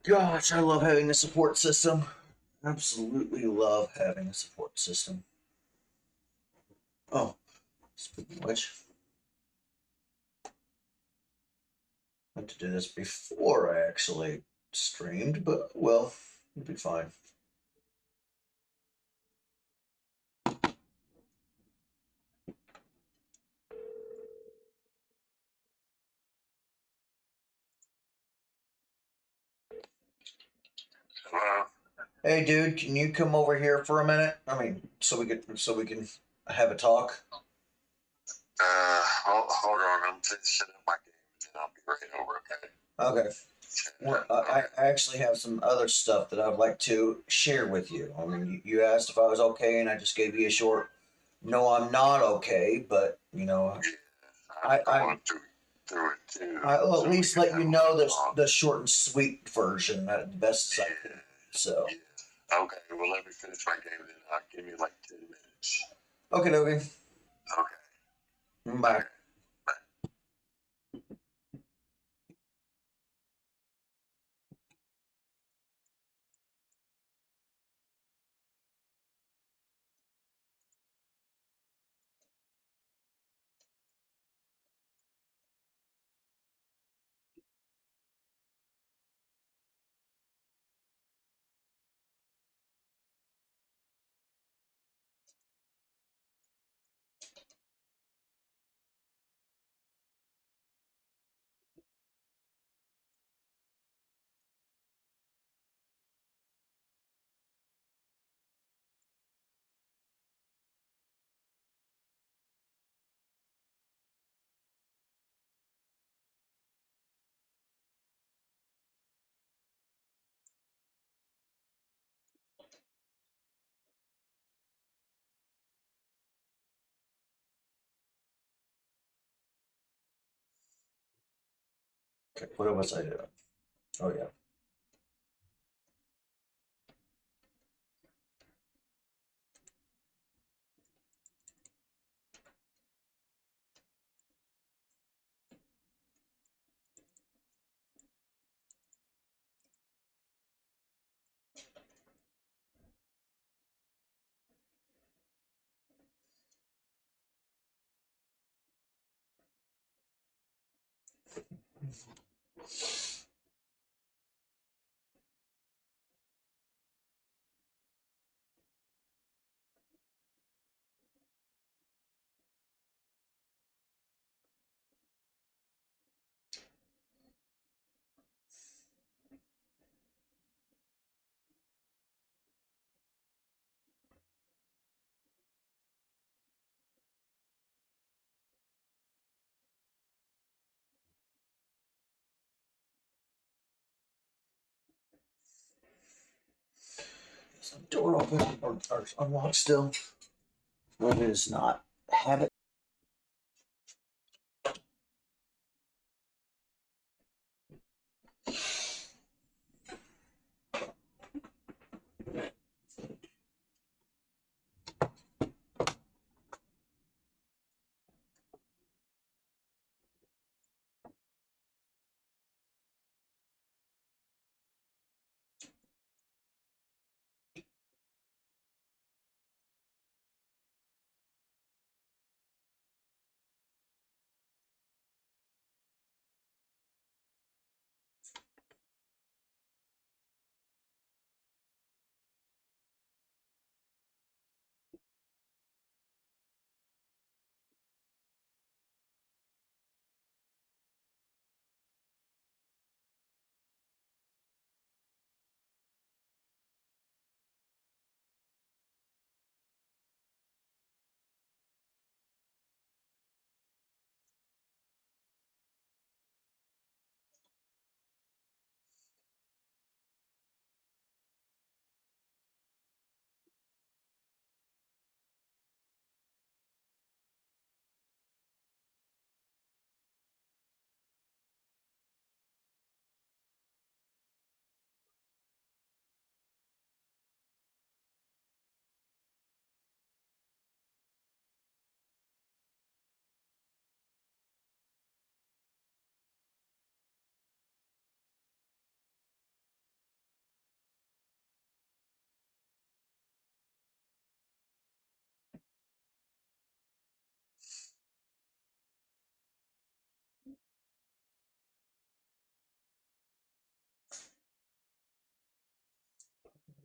Gosh, I love having a support system. Absolutely love having a support system. Oh, speaking of which, I meant to do this before I actually streamed, but well, it'll be fine. Hello. Hey, dude, can you come over here for a minute? So we can have a talk. Hold on. I'm finishing up my game, and then I'll be right over. Okay. Okay. Well, I Okay. actually have some other stuff that I'd like to share with you. I mean, you asked if I was okay, and I just gave you a short, no, I'm not okay, but Yeah, I, I'm I going through it too, I'll at so we least can let have you a little know talk. the short and sweet version, the best as I Yeah. can. So, Yeah. Okay. Well, let me finish my game, then give me like 10 minutes. okay, okay, Okay. bye. Okay. Bye. Okay, what was I doing? Oh yeah. Is the door open or unlocked still? No, it is not. Have it.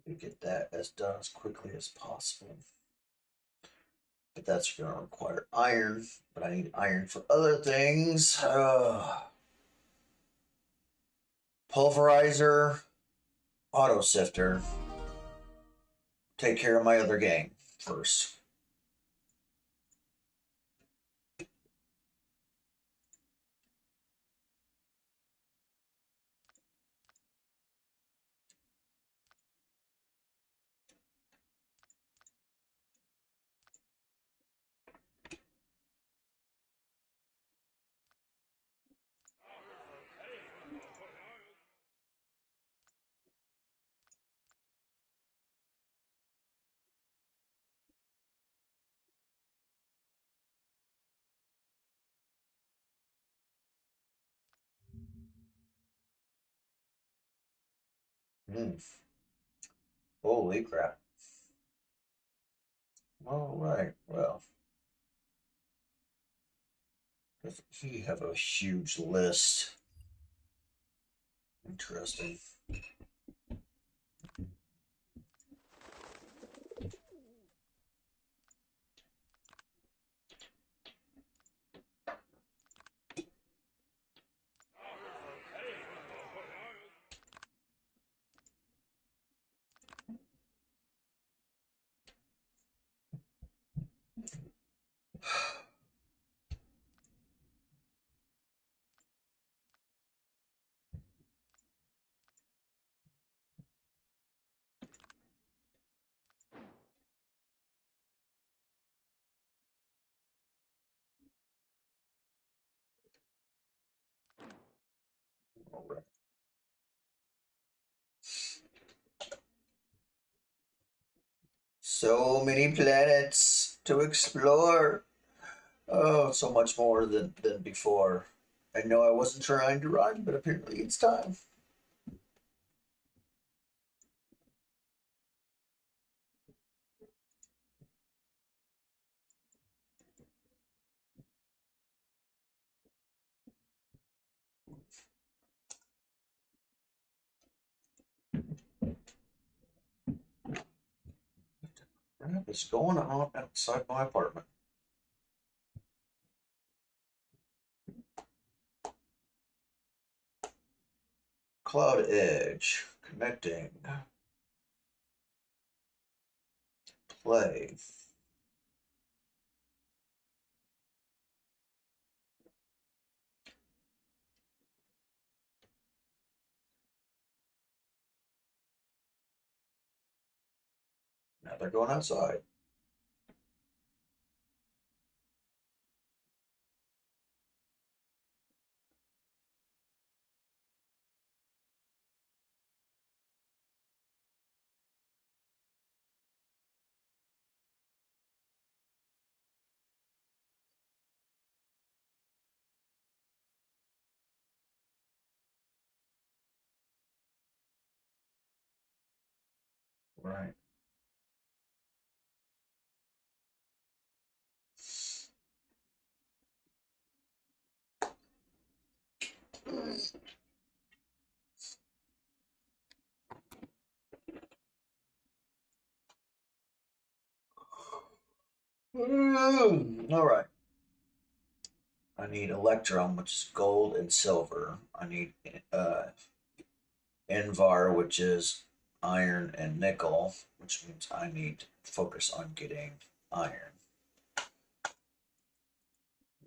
to get that as done as quickly as possible. But that's going to require iron. But I need iron for other things. Pulverizer, auto sifter. Take care of my other game first. Mm. Holy crap. All right. Well, does he have a huge list? Interesting. All right. So many planets to explore. Oh, so much more than before. I know I wasn't trying to run, but apparently it's time. What is going on outside my apartment? Cloud Edge. Connecting. Play. Now they're going outside. Right. All right. I need electrum, which is gold and silver. I need Invar, which is iron and nickel, which means I need to focus on getting iron.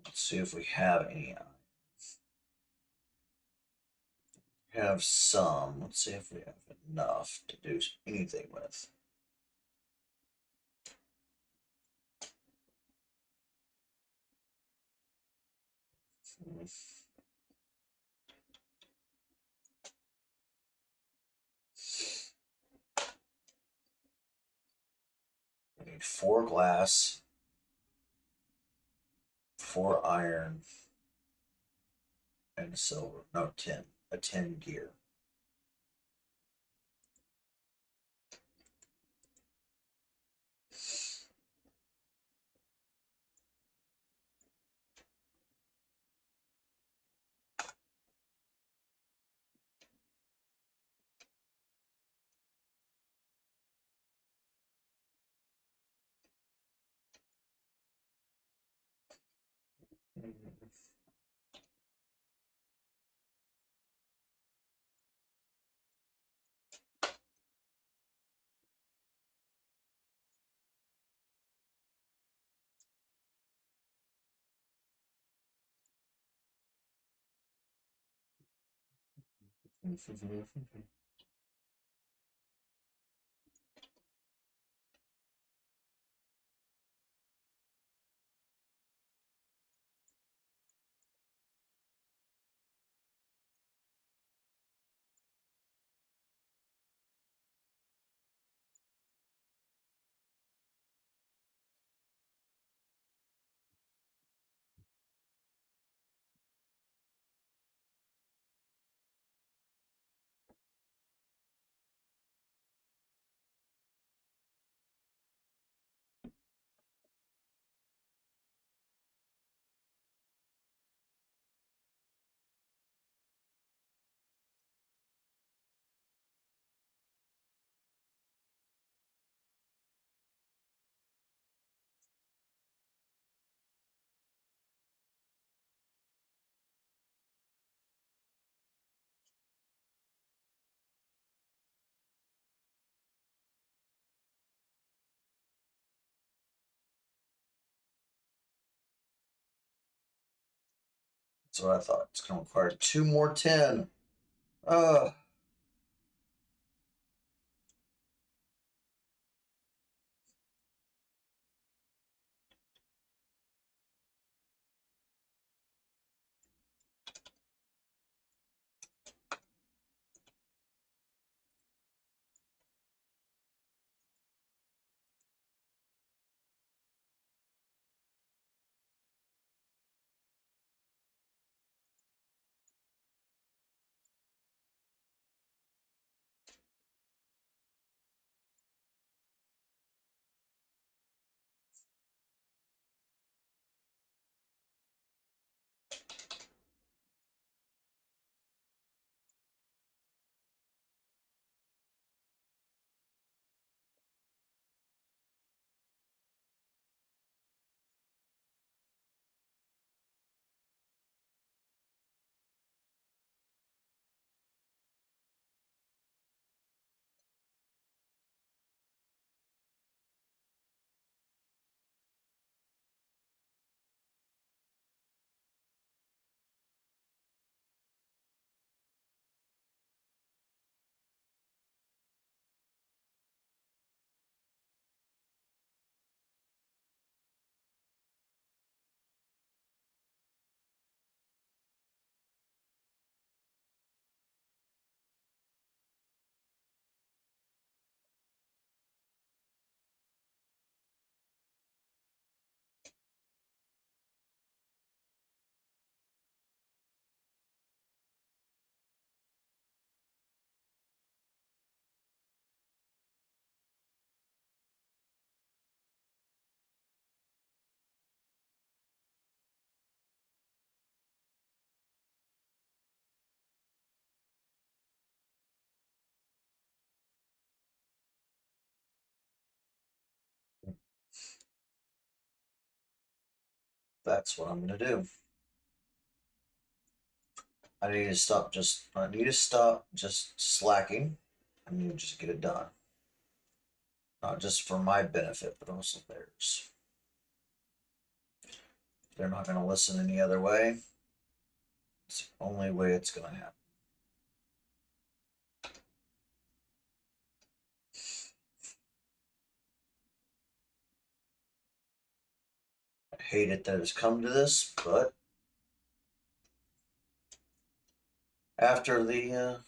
Let's see if we have any. Have some. Let's see if we have enough to do anything with. We need 4 glass, 4 iron, and silver. No, 10. A 10 gear. That's what I thought. It's going to require 2 more 10. Uh, that's what I'm going to do. I need to stop just slacking. I need to just get it done. Not just for my benefit, but also theirs. They're not going to listen any other way. It's the only way it's going to happen. I hate it that it's come to this, but after the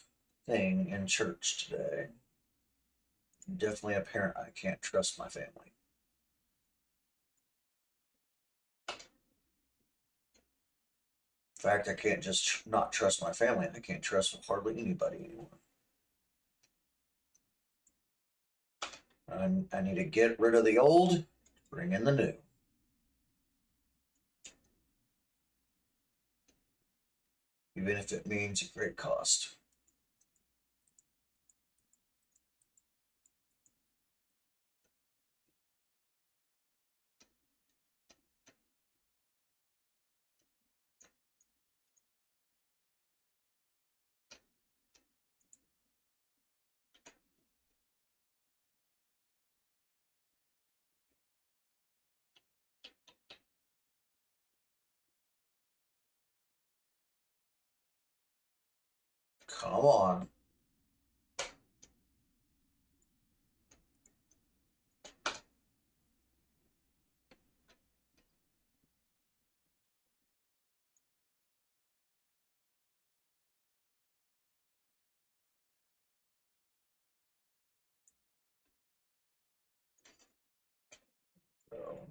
thing in church today, definitely apparent I can't trust my family. In fact, I can't just not trust my family. I can't trust hardly anybody anymore. I need to get rid of the old, bring in the new. Even if it means a great cost. Come on. So,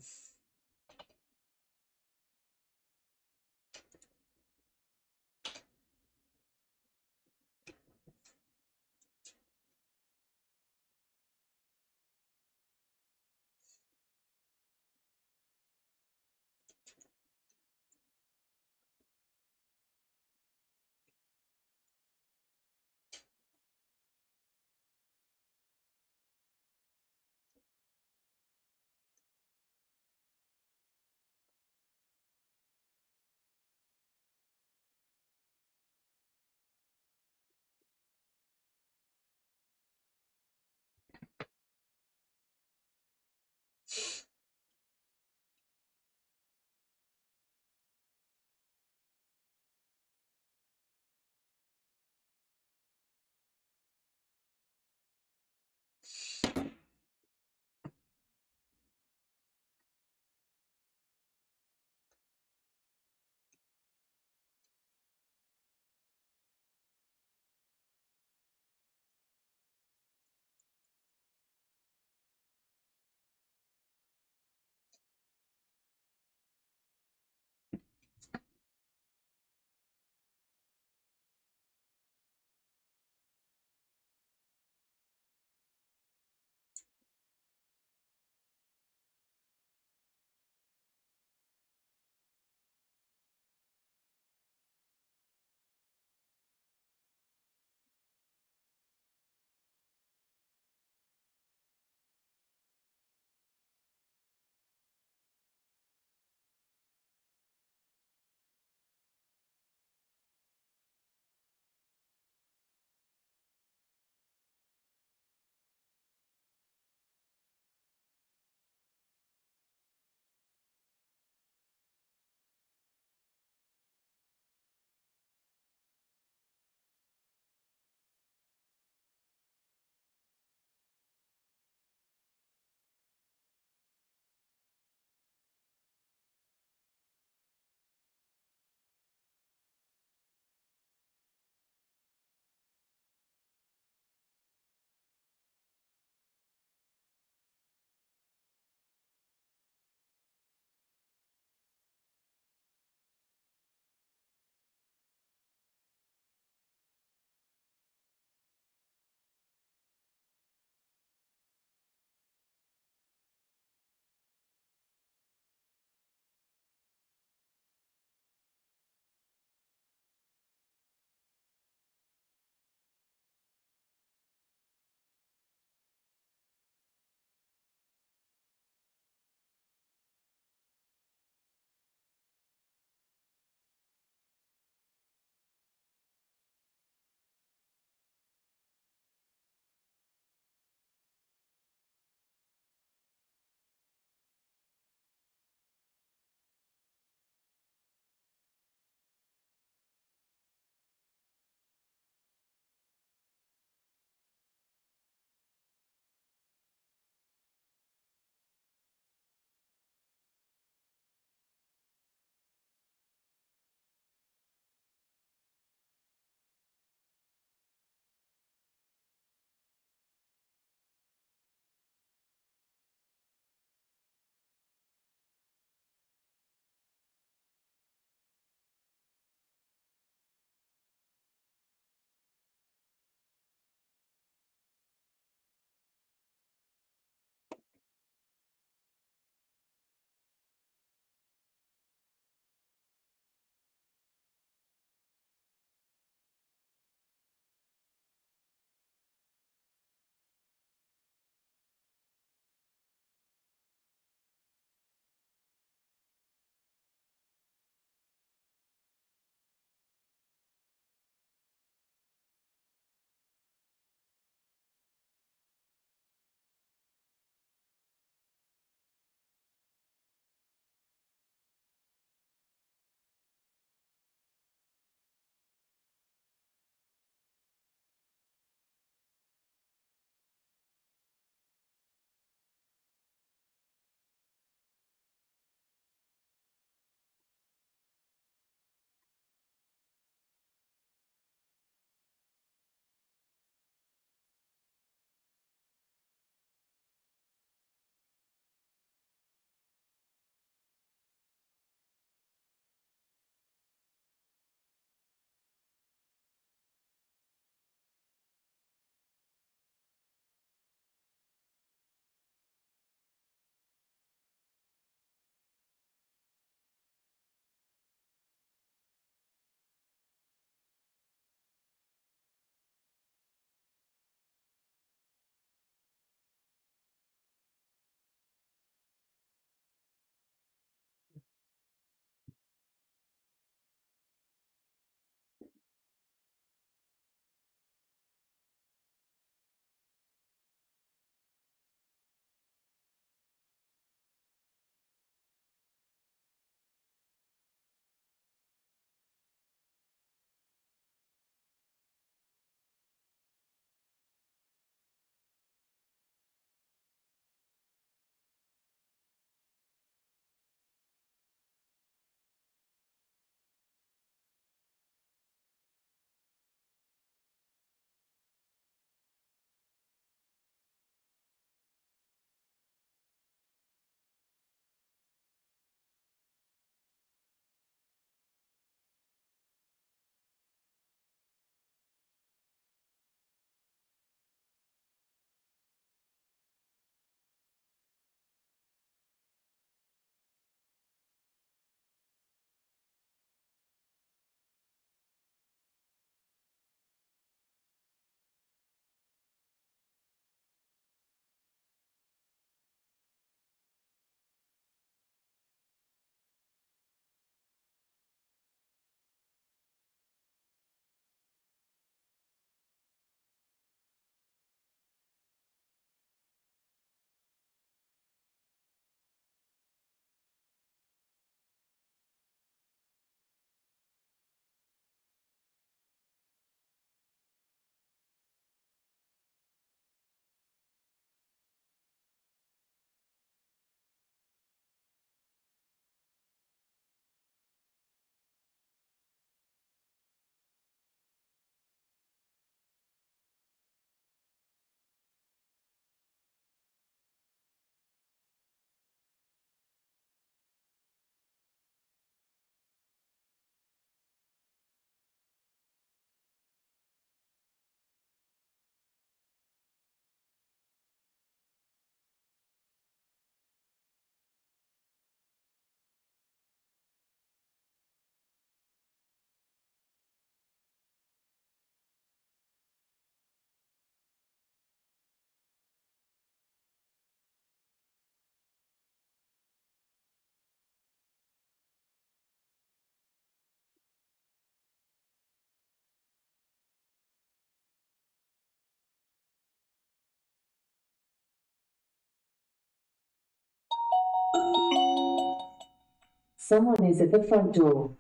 Someone is at the front door.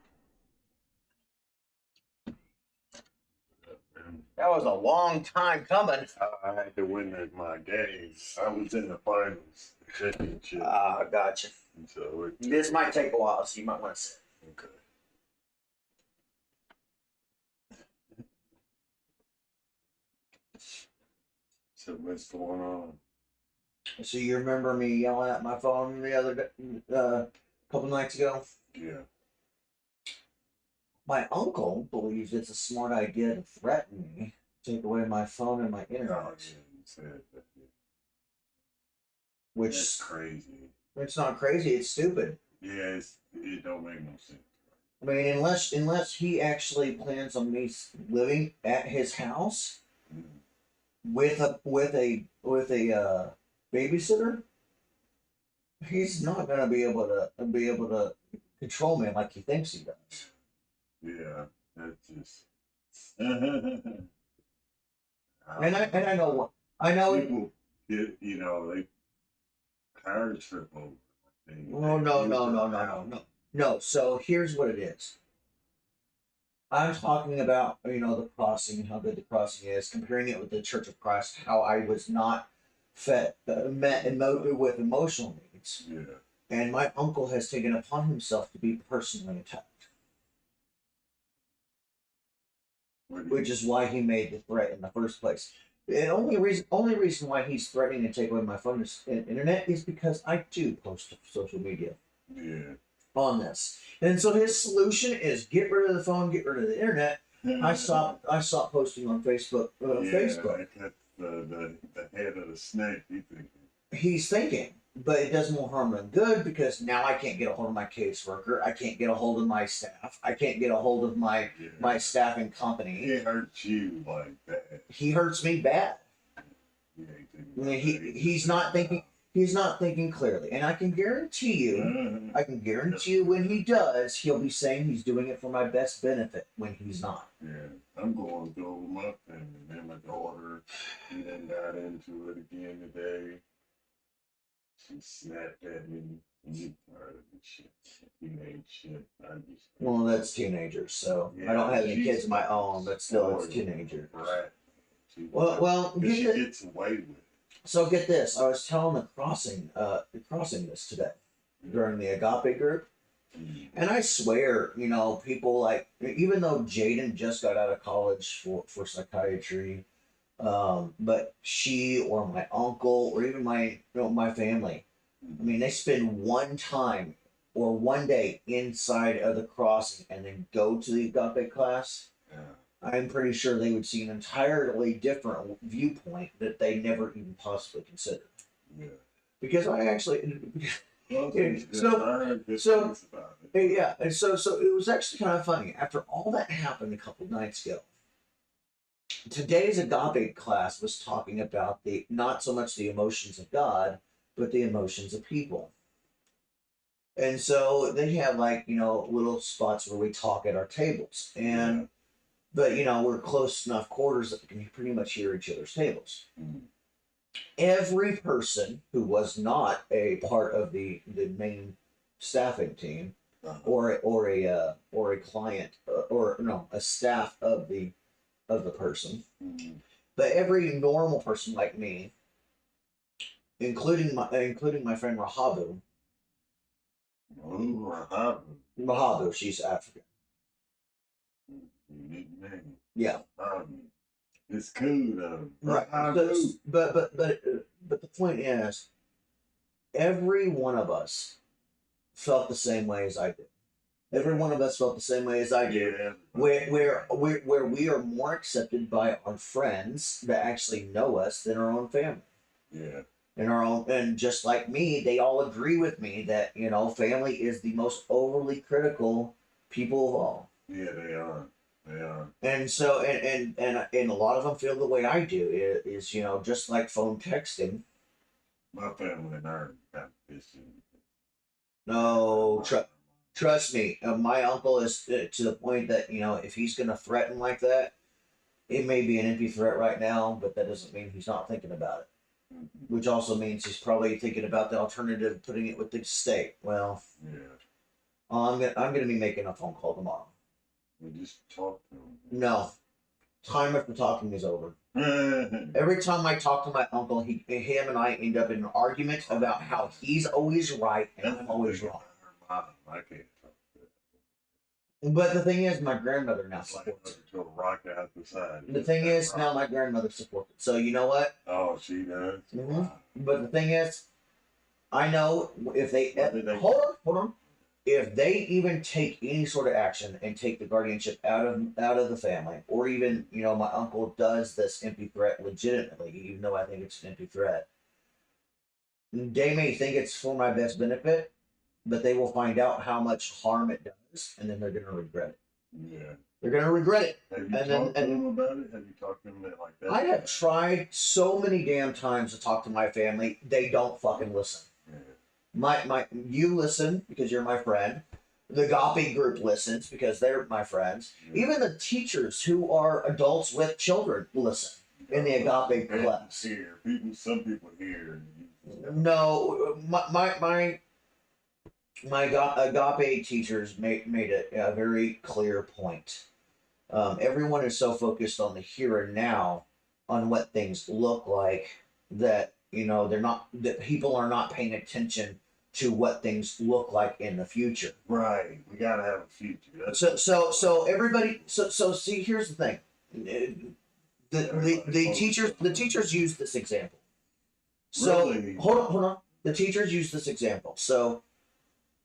That was a long time coming. I had to win my game. I was in the finals, championship. Ah, gotcha. So This might take a while, so you might want to sit. Okay. So what's going on? So you remember me yelling at my phone the other day, couple nights ago? Yeah. My uncle believes it's a smart idea to threaten me, take away my phone and my Oh, internet, yeah, you said that. Yeah. which That's crazy. it's not crazy, it's stupid. Yeah, it don't make no sense. I mean, unless he actually plans on me living at his house with a babysitter, he's not gonna be able to control me like he thinks he does. Yeah, that's just. And I know I know it. People get, they power trip over. No. So here's what it is. I'm talking about the crossing and how good the crossing is, comparing it with the Church of Christ, how I was not met with emotional needs, Yeah. and my uncle has taken upon himself to be personally attacked, which is why he made the threat in the first place. The only reason why he's threatening to take away my phone and internet is because I do post to social media. Yeah. On this, and so his solution is get rid of the phone, get rid of the internet. I stopped posting on Facebook. Facebook. That's the head of the snake. He's thinking, but it does more harm than good because now I can't get a hold of my caseworker. I can't get a hold of my staff. I can't get a hold of my staffing company. He hurts you like that. He hurts me bad. Yeah, he's not thinking. He's not thinking clearly, and I can guarantee you when he does, he'll be saying he's doing it for my best benefit when he's not. Yeah, I'm going through my family, and my daughter, she then got into it again today. She snapped at me. You part of the shit, teenage shit. Well, that's teenagers, so I don't have any kids of my own, but still, it's teenager. Right. Well, she gets away with it. So get this. I was telling the crossing this today during the Agape group, and I swear, people like, even though Jaden just got out of college for psychiatry, but she or my uncle or even my family, I mean, they spend one time or one day inside of the crossing and then go to the Agape class. Yeah. I'm pretty sure they would see an entirely different viewpoint that they never even possibly considered. Yeah. Because I actually, and so it was actually kind of funny. After all that happened a couple nights ago, today's Agape class was talking about not so much the emotions of God, but the emotions of people. And so they have little spots where we talk at our tables, and. Yeah. But we're close enough quarters that we can pretty much hear each other's tables. Mm. Every person who was not a part of the main staffing team, or a client, a staff of the person, but every normal person like me, including my friend Rahabu. Oh, Rahabu, she's African. Unique name. Yeah. It's cool though. Right. But the point is, every one of us felt the same way as I did. Every one of us felt the same way as I did. Yeah. Where we are more accepted by our friends that actually know us than our own family. Yeah. And just like me, they all agree with me that family is the most overly critical people of all. Yeah, they are. Yeah. And so, and a lot of them feel the way I do. Is just like phone texting. My family and I are competition. No, trust me. My uncle is to the point that if he's going to threaten like that, it may be an empty threat right now, but that doesn't mean he's not thinking about it. Mm-hmm. Which also means he's probably thinking about the alternative, putting it with the state. Well, yeah. I'm gonna be making a phone call tomorrow. We just talk to him. No, time after talking is over. Every time I talk to my uncle, him and I end up in an argument about how he's always right and I'm always wrong. I can't talk to But the thing is, my grandmother now It's like supports it. to a rock out the side. The thing is, now my grandmother supports it. So you know what? Oh, she does. Mhm. But the thing is, I know if they, What did they hold on, if they even take any sort of action and take the guardianship out of the family, or even my uncle does this empty threat legitimately, even though I think it's an empty threat, they may think it's for my best benefit, but they will find out how much harm it does, and then they're gonna regret it. Yeah. They're gonna regret it. Have you And talked then to them about it? Have you talked to them like that? I have tried so many damn times to talk to my family. They don't fucking listen. Yeah. You listen because you're my friend. The Agape group listens because they're my friends. Yeah. Even the teachers who are adults with children listen in the Agape People class. Here, some people here. No, my Agape teachers made a very clear point. Everyone is so focused on the here and now, on what things look like, that that people are not paying attention to what things look like in the future. Right. We gotta have a future. So everybody. So see, here's the thing. The teachers use this example. So Really? hold on. The teachers use this example. So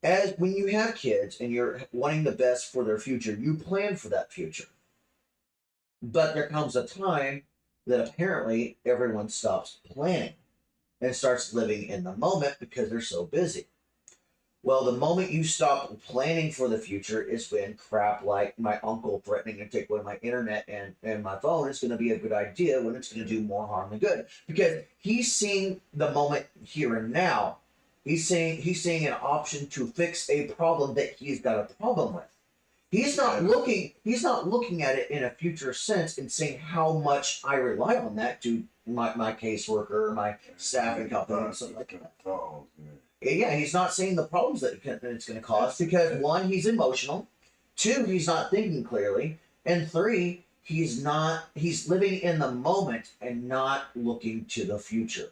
as when you have kids and you're wanting the best for their future, you plan for that future. But there comes a time that apparently everyone stops planning and starts living in the moment because they're so busy. Well, the moment you stop planning for the future is when crap like my uncle threatening to take away my internet and my phone is going to be a good idea, when it's going to do more harm than good. Because he's seeing the moment here and now. He's seeing an option to fix a problem that he's got a problem with. He's not looking at it in a future sense and saying how much I rely on that to my caseworker or my staffing company and something like that. Yeah, he's not seeing the problems that it's going to cause, because one, he's emotional, two, he's not thinking clearly, and three, he's living in the moment and not looking to the future.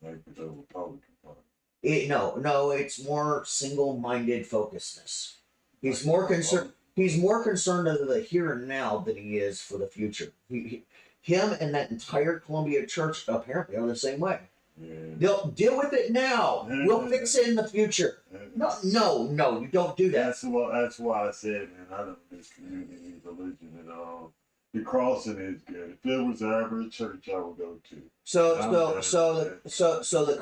Like the Republican Party. No, it's more single-minded focusedness. He's more concerned. He's more concerned of the here and now than he is for the future. Him and that entire Columbia church apparently are the same way. Yeah. They'll deal with it now. We'll fix it in the future. No, you don't do that. That's why I said, man, I don't miss community religion at all. The crossing is good. If there was ever a church I would go to. So the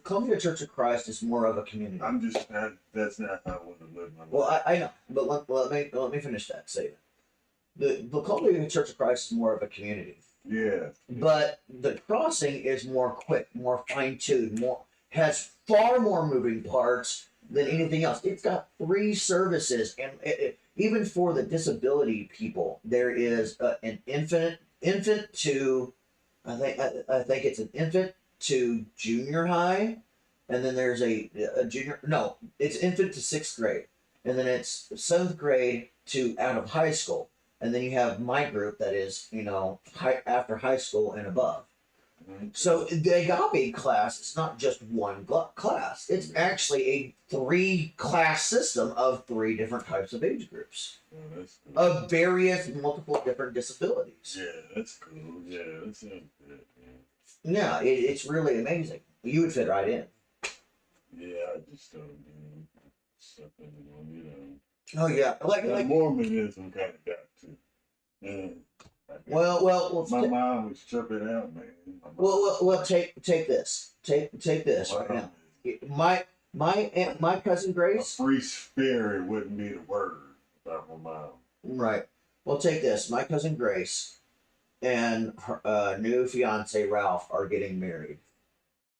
Columbia Church of Christ is more of a community. That's not how I want to live my life. Well, I know, but let me finish that statement. The Columbia Church of Christ is more of a community. Yeah. But the crossing is more quick, more fine-tuned, has far more moving parts than anything else. It's got 3 services, and even for the disability people, there is an infant to, I think it's an infant to junior high, and then there's a junior. No, it's infant to 6th grade, and then it's 7th grade to out of high school. And then you have my group that is, after high school and above. Mm-hmm. So the Agape class is not just one class. It's actually a 3-class system of 3 different types of age groups. Oh, that's cool. Of various, multiple different disabilities. Yeah, that's cool. Yeah, that sounds good. Yeah, it's really amazing. You would fit right in. Yeah, I just don't do something, Oh yeah, like Mormonism kind of got to. Yeah. Well. My mom was tripping out, man. Well. Take this. Take this right now. My cousin Grace. A free spirit wouldn't be the word about my mom. Right. Well, take this. My cousin Grace and her new fiance Ralph are getting married.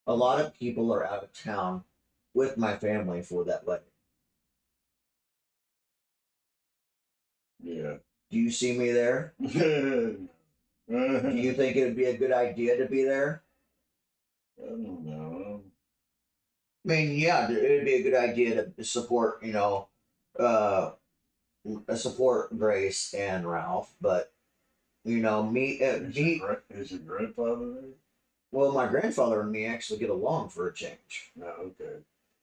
A lot of people are out of town with my family for that wedding. Yeah. Do you see me there? Do you think it would be a good idea to be there? I don't know. mean, yeah, it'd be a good idea to support, uh, support Grace and Ralph, but Is your grandfather there? well, my grandfather and me actually get along for a change. No, okay.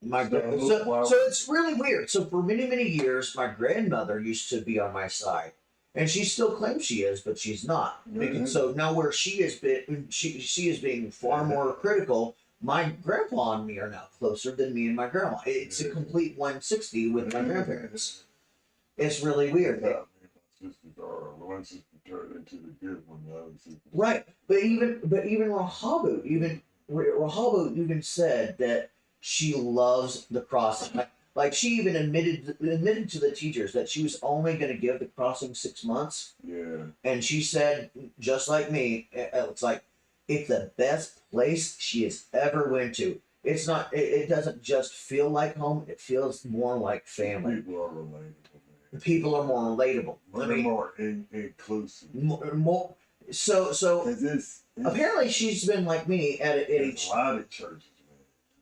So it's really weird. So for many many years, my grandmother used to be on my side, and she still claims she is, but she's not. Mhm. So now where she has been, she is being far more critical. My grandpa and me are now closer than me and my grandma. It's a complete 160 with my grandparents. It's really weird. Yeah, my sisters are one sister turned into the good one, the other sister. Right, but even Rahabu even said that she loves the crossing. Like she even admitted to the teachers that she was only going to give the crossing 6 months, Yeah. and she said, just like me, it's like it's the best place she has ever went to. It's not. It doesn't just feel like home. It feels more like family. People are relatable, man. People are more relatable. They're more inclusive. More. So It's apparently she's been like me at there's a lot of churches,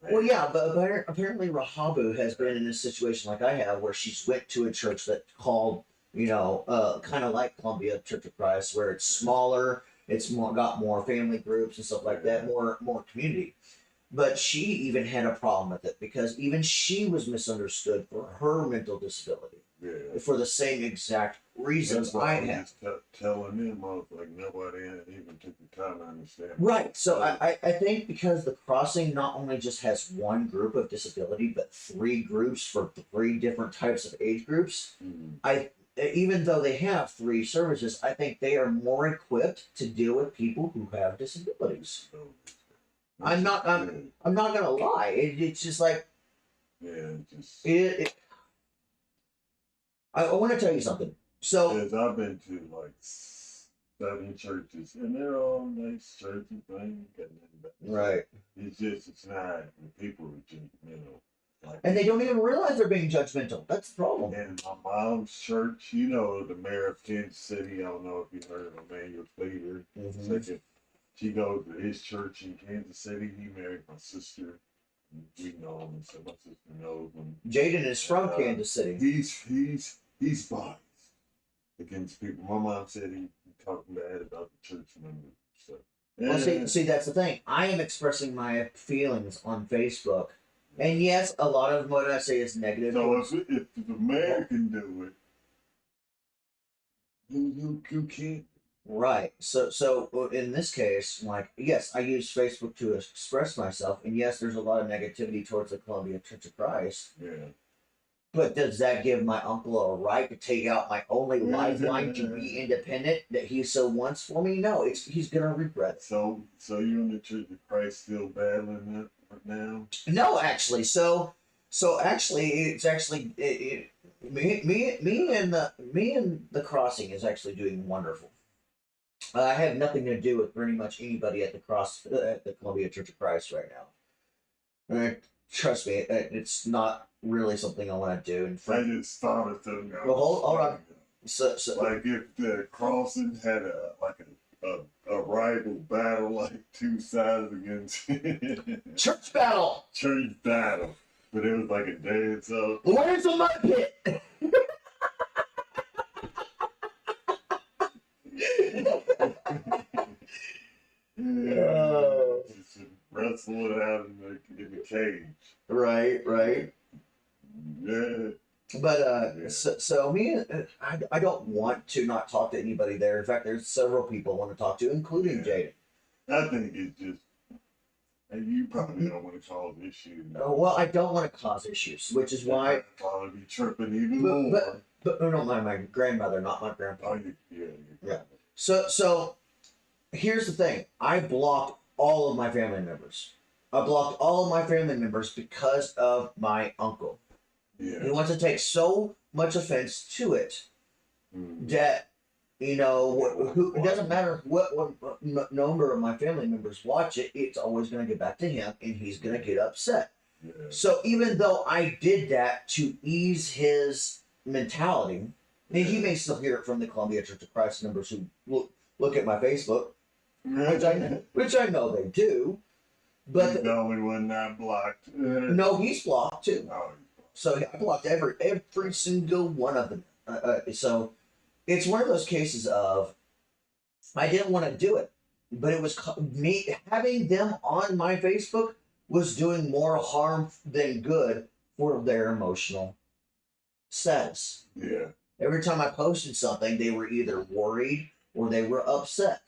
man. well, yeah, but apparently Rahabu has been in a situation like I have, where she's went to a church that called, kind of like Columbia Church of Christ, where it's smaller, it's got more family groups and stuff like that, more community. But she even had a problem with it because even she was misunderstood for her mental disability Yeah. for the same exact reasons That's why I I have. just kept telling them, I was like, nobody even took the time to understand. Right. So I think because the crossing not only just has one group of disability, but three groups for three different types of age groups, Mm. even though they have three services, I think they are more equipped to deal with people who have disabilities. So, I'm not gonna lie. It's just like yeah, just it I want to tell you something. So because I've been to like 7 churches, and they're all nice churches. I ain't got nothing bad to say. right, It's not the people are just like. and they don't even realize they're being judgmental. That's the problem. And my mom's church, the mayor of Kansas City. I don't know if you heard of Emmanuel Cleaver. Mhm. Second, she goes to his church in Kansas City. He married my sister. We know him, so my sister knows him. Jaden is from Uh, Kansas City. He's biased against people. My mom said he talked bad about the church members. So Well, yeah. see, that's the thing. I am expressing my feelings on Facebook, and yes, a lot of what I say is negative. So if the mayor can do it, who can't? Right. So in this case, like, yes, I use Facebook to express myself, and yes, there's a lot of negativity towards the Columbia Church of Christ. Yeah. But does that give my uncle a right to take out my only lifeline to be independent that he so wants for me? No, he's gonna regret it. So you're in the Church of Christ still battling that right now? No, actually, so actually, it's actually me and the crossing is actually doing wonderful. I have nothing to do with pretty much anybody at the Columbia Church of Christ right now. Trust me, it's not really something I want to do. And I just thought of something. Well, hold on. So Like if the crossing had a rival battle, like two sides against church battle. church battle, but it was like a dance off. Where's the mud pit? Oh. Just wrestle it out in the cage. Right. Yeah. But so me, I don't want to not talk to anybody there. In fact, there's several people I want to talk to, including Yeah. Jaden. I think it's just, and you probably don't want to cause issues. Well, I don't want to cause issues, which is why. I'd probably be tripping even But- more. But no, my grandmother, not my grandpa. Oh, yeah. Yeah. So here's the thing. I blocked all of my family members. I blocked all of my family members because of my uncle. Yeah. He wants to take so much offense to it that it doesn't matter what number of my family members watch it. It's always going to get back to him, and he's going to get upset. Yeah. So even though I did that to ease his mentality, and he may still hear it from the Columbia Church of Christ members who look at my Facebook, which I know they do. But He's the only one not blocked. no, he's blocked too. Oh, So I blocked every single one of them. So it's one of those cases of I didn't want to do it, but it was me having them on my Facebook was doing more harm than good for their emotional status. yeah. Every time I posted something, they were either worried or they were upset.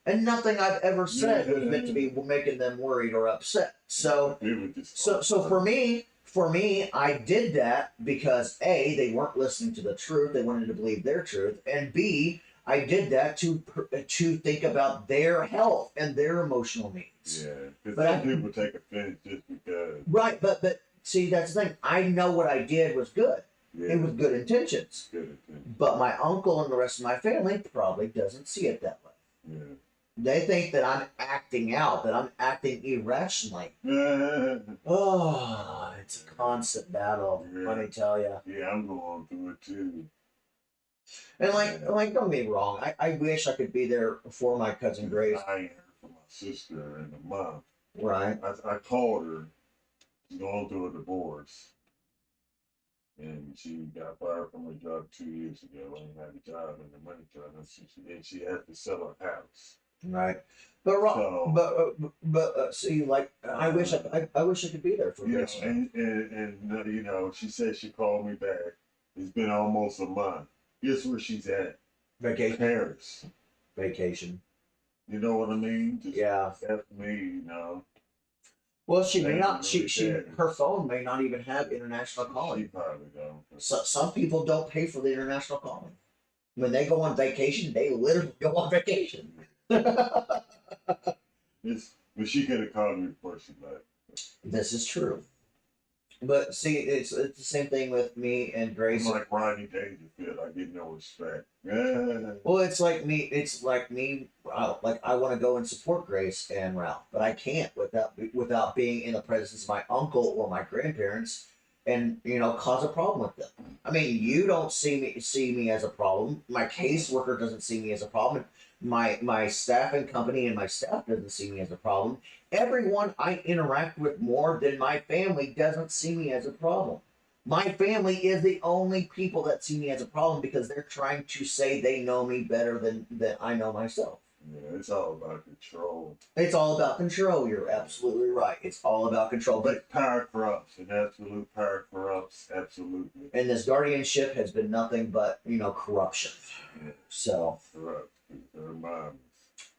And nothing I've ever said was meant to be making them worried or upset. So for me, I did that because A, they weren't listening to the truth; they wanted to believe their truth, and B, I did that to think about their health and their emotional needs. Yeah, because But some people take offense just because. Right, but see, that's the thing. I know what I did was good. Yeah, It was good intentions. good attention. But my uncle and the rest of my family probably doesn't see it that way. Yeah. They think that I'm acting out, that I'm acting irrationally. Yeah, Oh, it's a constant battle. Let me tell you. I'm going through it too. And like, don't get me wrong. I wish I could be there for my cousin Grace. I ain't heard from my sister in a month. Right. I called her. She's going through a divorce. And she got fired from her job 2 years ago. Ain't had a job and the money job. And she had to sell her house. Right. But see, like I wish I could be there for Yes, Grace. and you know, she said she called me back. It's been almost a month. Guess where she's at? Vacation. Paris. Vacation. You know what I mean? Just Yeah. F me, you know. Well, she may not. Really She bad. her phone may not even have international She calling. probably don't. So, some people don't pay for the international calling. When they go on vacation, they literally go on vacation. But she could have called me before she left. This is true. But see, it's the same thing with me and Grace. I'm like Rodney Dangerfield. I get no respect. Yeah. Well, it's like me. It's like me. Like I want to go and support Grace and Ralph, but I can't without being in the presence of my uncle or my grandparents, and cause a problem with them. I mean, you don't see me as a problem. My caseworker doesn't see me as a problem. My staffing company and my staff doesn't see me as a problem. Everyone I interact with more than my family doesn't see me as a problem. My family is the only people that see me as a problem because they're trying to say they know me better than I know myself. Yeah, it's all about control. It's all about control. You're absolutely right. It's all about control. But power corrupts, and absolute power corrupts, absolutely. And this guardianship has been nothing but corruption. Yeah. So. Corrupt.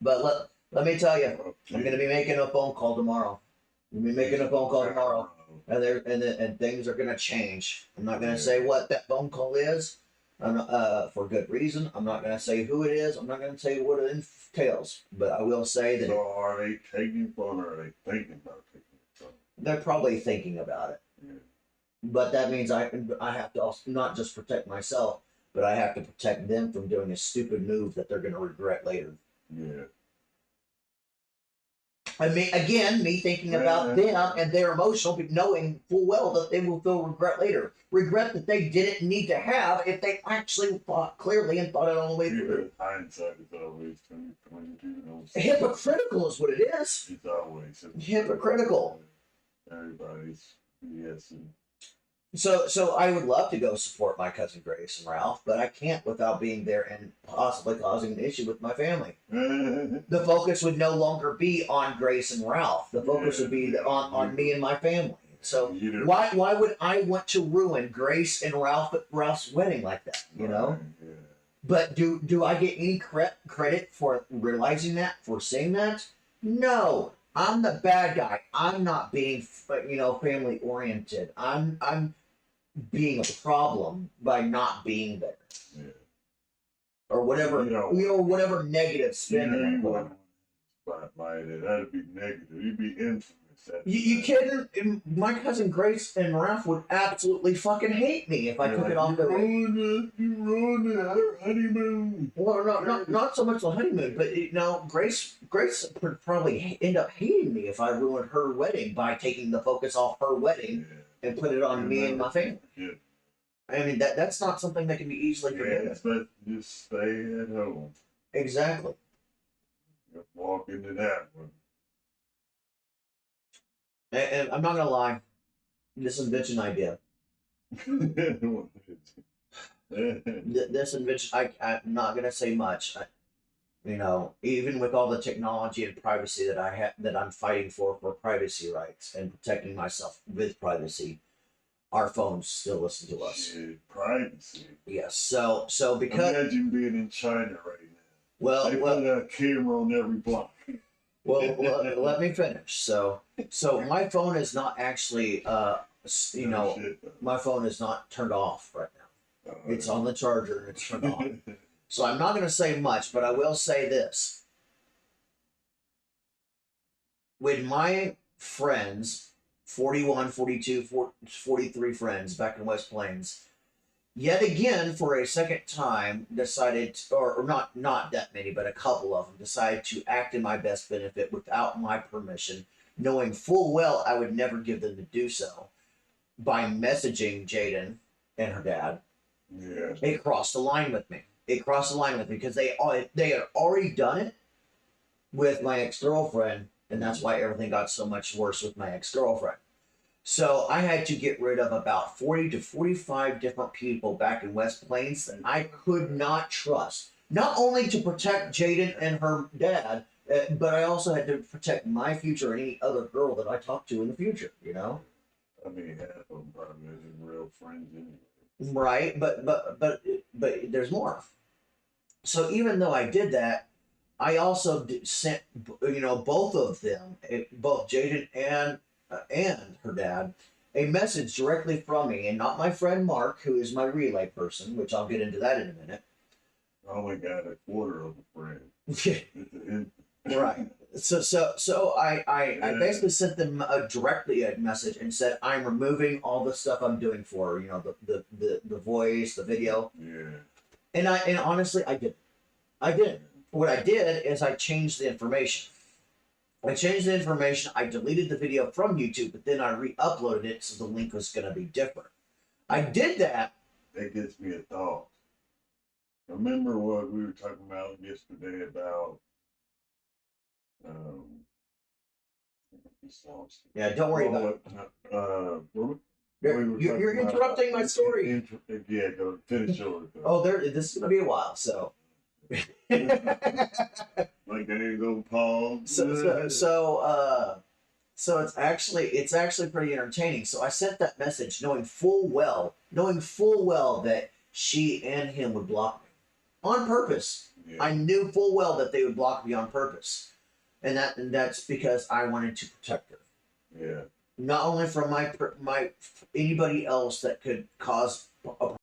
But let me tell you, I'm going to be making a phone call tomorrow. I'm going to be making a phone call tomorrow, and things are going to change. I'm not going to say what that phone call is, for good reason. I'm not going to say who it is. I'm not going to say what it entails. But I will say that. So are they taking phone, or are they thinking about taking phone? They're probably thinking about it. Yeah. But that means I have to also not just protect myself, but I have to protect them from doing a stupid move that they're going to regret later. Yeah. I mean, again, me thinking about them and their emotional, but knowing full well that they will feel regret later. Regret that they didn't need to have if they actually thought clearly and thought it all the way through. Hindsight is always 2022. Hypocritical is what it is. It's always hypocritical. Everybody's BSing. So I would love to go support my cousin Grace and Ralph, but I can't without being there and possibly causing an issue with my family. The focus would no longer be on Grace and Ralph. The focus would be on me and my family. So why would I want to ruin Grace and Ralph's wedding like that? Yeah. But do I get any credit for realizing that, for saying that? No. I'm the bad guy. I'm not being family oriented. I'm being a problem by not being there. Yeah. Or whatever, whatever negative spin. Spotlighted. That'd be negative. You'd be infamous. You kidding? My cousin Grace and Ralph would absolutely fucking hate me if I took it off their way. You ruined our honeymoon. Well, not so much the honeymoon, but Grace would probably end up hating me if I ruined her wedding by taking the focus off her wedding and put it on me and my family. Yeah. I mean that's not something that can be easily forgiven. But just stay at home. Exactly. Walk into that one. And I'm not gonna lie, this invention idea, this invention, I'm not gonna say much. You know, even with all the technology and privacy that I have, that I'm fighting for privacy rights and protecting myself with privacy, our phones still listen to us. Shit, privacy. Yes. So because Imagine being in China right now. well They well put a camera on every block. let me finish. So my phone is not actually you No know, shit, though. my phone is not turned off right now. It's on the charger and it's turned off. Oh, So I'm not going to say much, but I will say this. When my friends, 41, 42, 43 friends back in West Plains, yet again for a second time decided, or not that many, but a couple of them decided to act in my best benefit without my permission, knowing full well I would never give them to do so, by messaging Jaden and her dad. yeah. It crossed the line with me. It crossed the line with me because they had already done it with my ex girlfriend, and that's why everything got so much worse with my ex girlfriend. So I had to get rid of about 40 to 45 different people back in West Plains that I could not trust. Not only to protect Jaden and her dad, but I also had to protect my future and any other girl that I talk to in the future, you know? I mean, half of them probably isn't real friends anyway. Right, but there's more. So even though I did that, I also sent, you know, both of them, both Jaden and her dad, a message directly from me, and not my friend Mark, who is my relay person, which I'll get into that in a minute. I only got a quarter of a friend. Right. So I basically sent them directly a message and said I'm removing all the stuff I'm doing for her, you know, the voice, the video, Yeah. and honestly I did. What I did is I changed the information. I changed the information. I deleted the video from YouTube, but then I re-uploaded it so the link was going to be different. I did that. That gets me a thought. Remember what we were talking about yesterday about um just lost it. Yeah, don't worry about it. What You're interrupting my story. Yeah, go finish yours. Oh, this is going to be a while. So, Like there you go, Paul. so it's actually pretty entertaining. So I sent that message knowing full well that she and him would block me on purpose. Yeah. I knew full well that they would block me on purpose, and that's because I wanted to protect her. Yeah. Not only from my anybody else that could cause a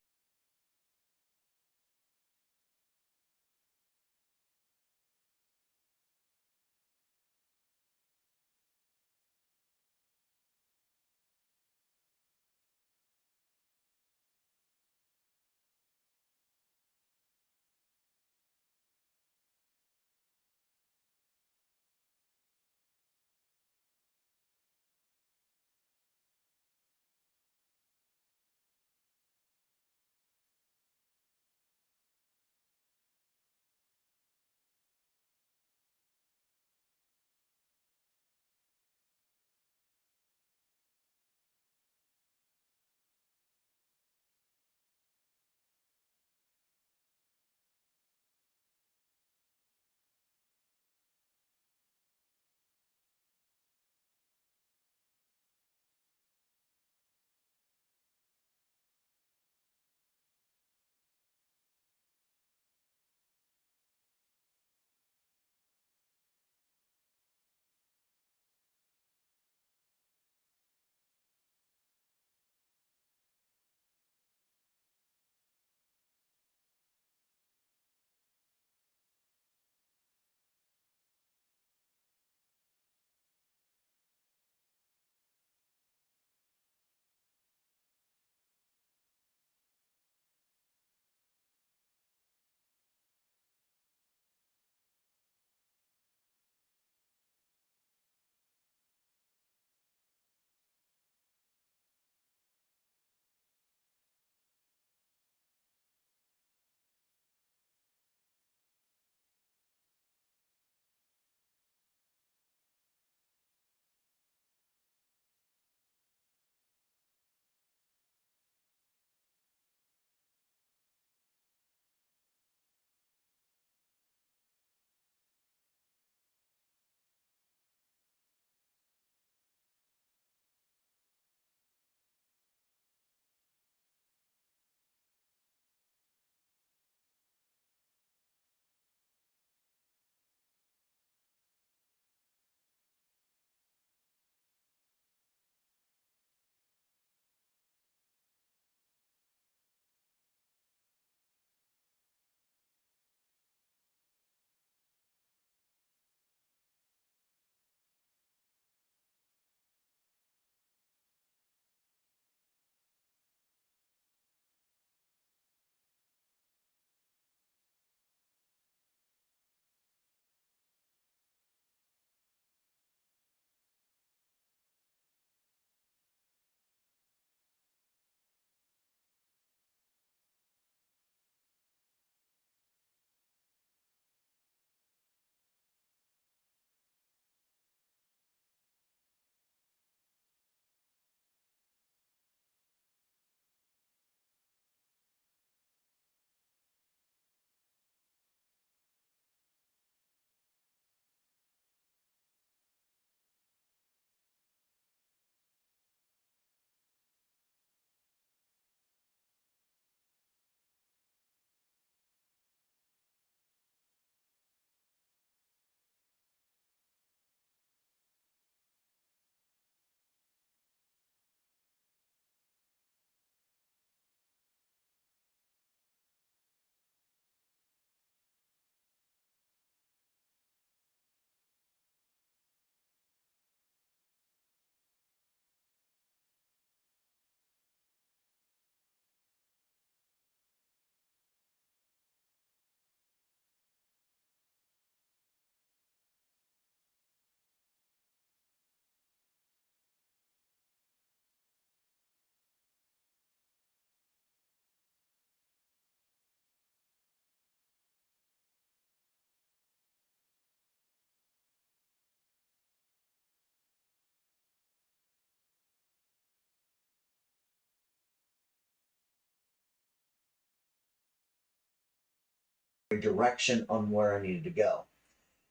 direction on where I needed to go.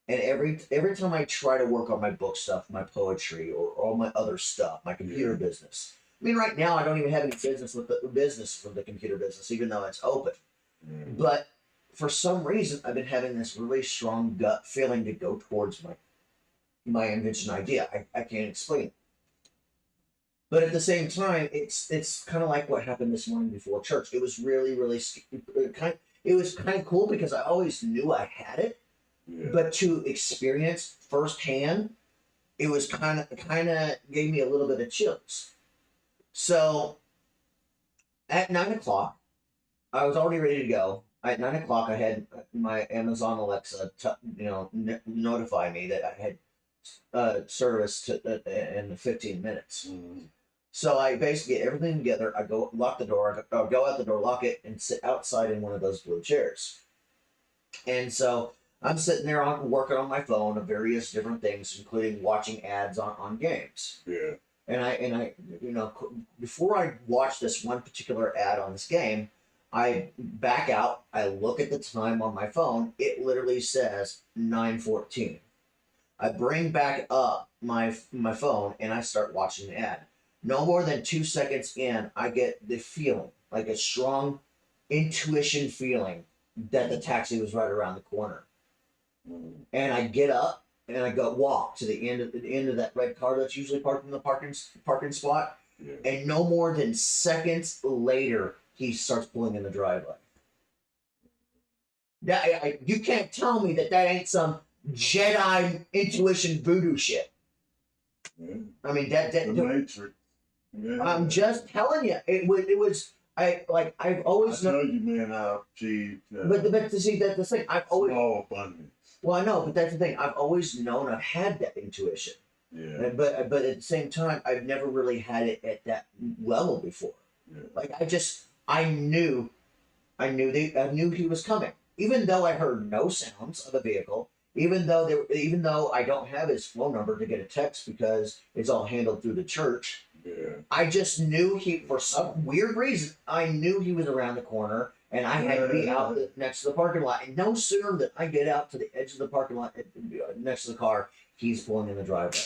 And every time I try to work on my book stuff, my poetry, or all my other stuff, my computer business. I mean, right now I don't even have any business with the computer business, even though it's open. But for some reason, I've been having this really strong gut feeling to go towards my invention idea. I can't explain it. But at the same time, it's kind of like what happened this morning before church. It was really it was kind of cool because I always knew I had it, but to experience firsthand, it was kind of gave me a little bit of chills. So at 9 o'clock, I was already ready to go. At 9 o'clock, I had my Amazon Alexa, notify me that I had service in 15 minutes. So I basically get everything together. I go lock the door. I go out the door, lock it, and sit outside in one of those blue chairs. And so I'm sitting there working on my phone of various different things, including watching ads on games. Yeah. And I before I watch this one particular ad on this game, I back out. I look at the time on my phone. It literally says 9:14. I bring back up my phone and I start watching the ad. No more than 2 seconds in, I get the feeling, like a strong intuition feeling, that the taxi was right around the corner. And I get up and I go walk to the end of that red car that's usually parked in the parking spot. Yeah. And no more than seconds later, he starts pulling in the driveway. You can't tell me that ain't some Jedi intuition voodoo shit. Yeah. I mean The Matrix. Yeah. I'm just telling you, it was. I've always I told you, man, I've achieved. But to see that the thing, I've always small abundance. Well, I know, but that's the thing. I've always known I've had that intuition. Yeah. But at the same time, I've never really had it at that level before. Yeah. Like I knew he was coming, even though I heard no sounds of a vehicle. Even though I don't have his phone number to get a text because it's all handled through the church. Yeah. I just knew for some weird reason, I knew he was around the corner and I had to be out next to the parking lot. And no sooner than I get out to the edge of the parking lot next to the car, he's pulling in the driveway.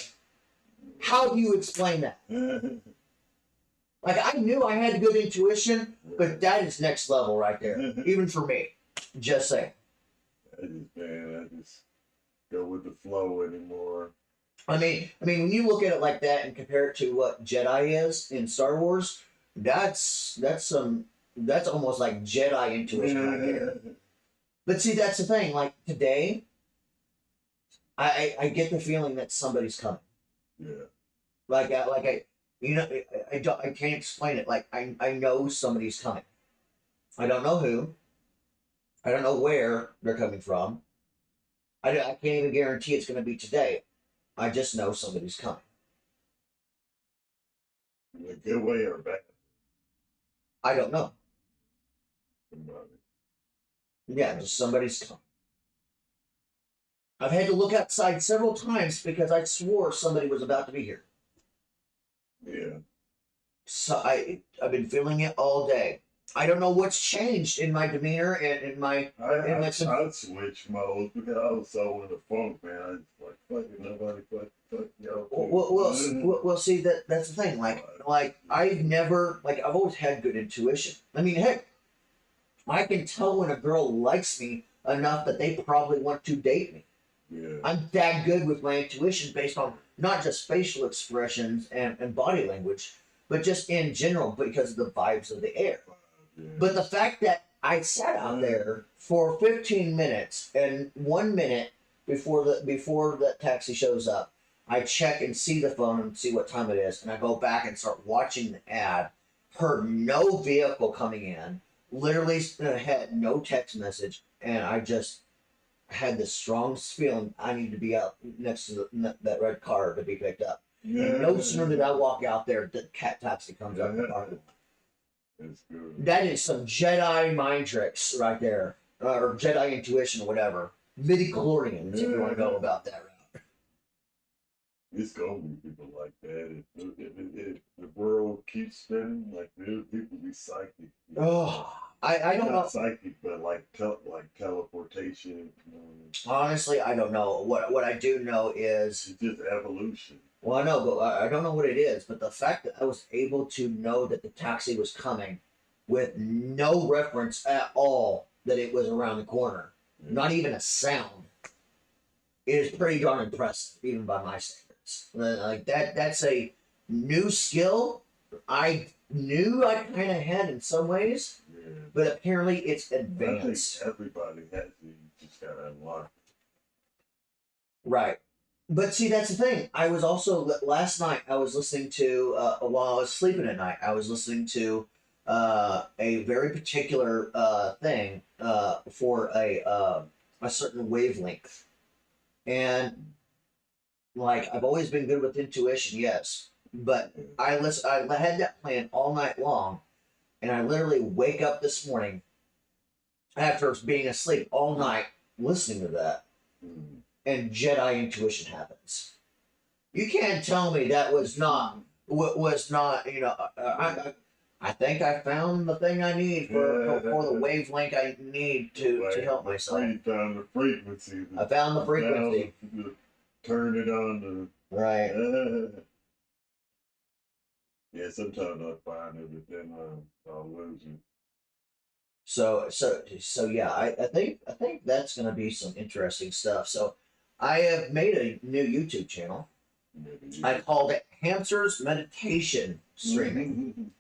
How do you explain that? Like, I knew I had good intuition, but that is next level right there. Even for me. Just saying. I just go with the flow anymore. I mean, when you look at it like that and compare it to what Jedi is in Star Wars, that's almost like Jedi intuition right there. But see, that's the thing. Like today, I get the feeling that somebody's coming. Yeah. I can't explain it. Like I know somebody's coming. I don't know who. I don't know where they're coming from. I can't even guarantee it's going to be today. I just know somebody's coming. In a good way or bad? I don't know. Somebody. Yeah, just somebody's coming. I've had to look outside several times because I swore somebody was about to be here. Yeah. So I've been feeling it all day. I don't know what's changed in my demeanor and in my. I switched modes because I was so in the funk, man. I just like fucking nobody, fuck y'all. Well, see that's the thing. Like I've always had good intuition. I mean, heck, I can tell when a girl likes me enough that they probably want to date me. Yeah. I'm that good with my intuition based on not just facial expressions and body language, but just in general because of the vibes of the air. Yeah. But the fact that I sat out there for 15 minutes and 1 minute before that taxi shows up, I check and see the phone and see what time it is, and I go back and start watching the ad. Heard no vehicle coming in, literally had no text message, and I just had this strong feeling I need to be out next to that red car to be picked up. Yeah. And no sooner did I walk out there, the cat taxi comes up the parking lot. That's good. That is some Jedi mind tricks right there, or Jedi intuition or whatever. Midi-chlorians, if you want to go about that route. It's gonna be people like that. If the world keeps spinning, like people be psychic. Oh, I don't know. Not psychic, but like teleportation. Honestly, I don't know. What I do know is, It's just evolution. well, I know, but I don't know what it is. But the fact that I was able to know that the taxi was coming with no reference at all that it was around the corner, not even a sound, is pretty darn impressive, even by my standards. Like that's a new skill. I knew I kind of had in some ways, Yeah. but apparently it's I think advanced. everybody has it. You just gotta unlock Right. But see, that's the thing. I was also last night. I was listening to while I was sleeping at night. I was listening to a very particular thing for a certain wavelength, and like I've always been good with intuition, yes. But it. I had that plan all night long, and I literally wake up this morning after being asleep all night listening to that, Mm. and Jedi intuition happens. You can't tell me that was not was not I think I found the thing I need for the wavelength I need to help myself. You found the frequency. I found the frequency. Turn it on. Right. Yeah, sometimes I find it, but then I'll lose it. So yeah, I think that's gonna be some interesting stuff. So I have made a new YouTube channel. I called it Hamster's Meditation Streaming.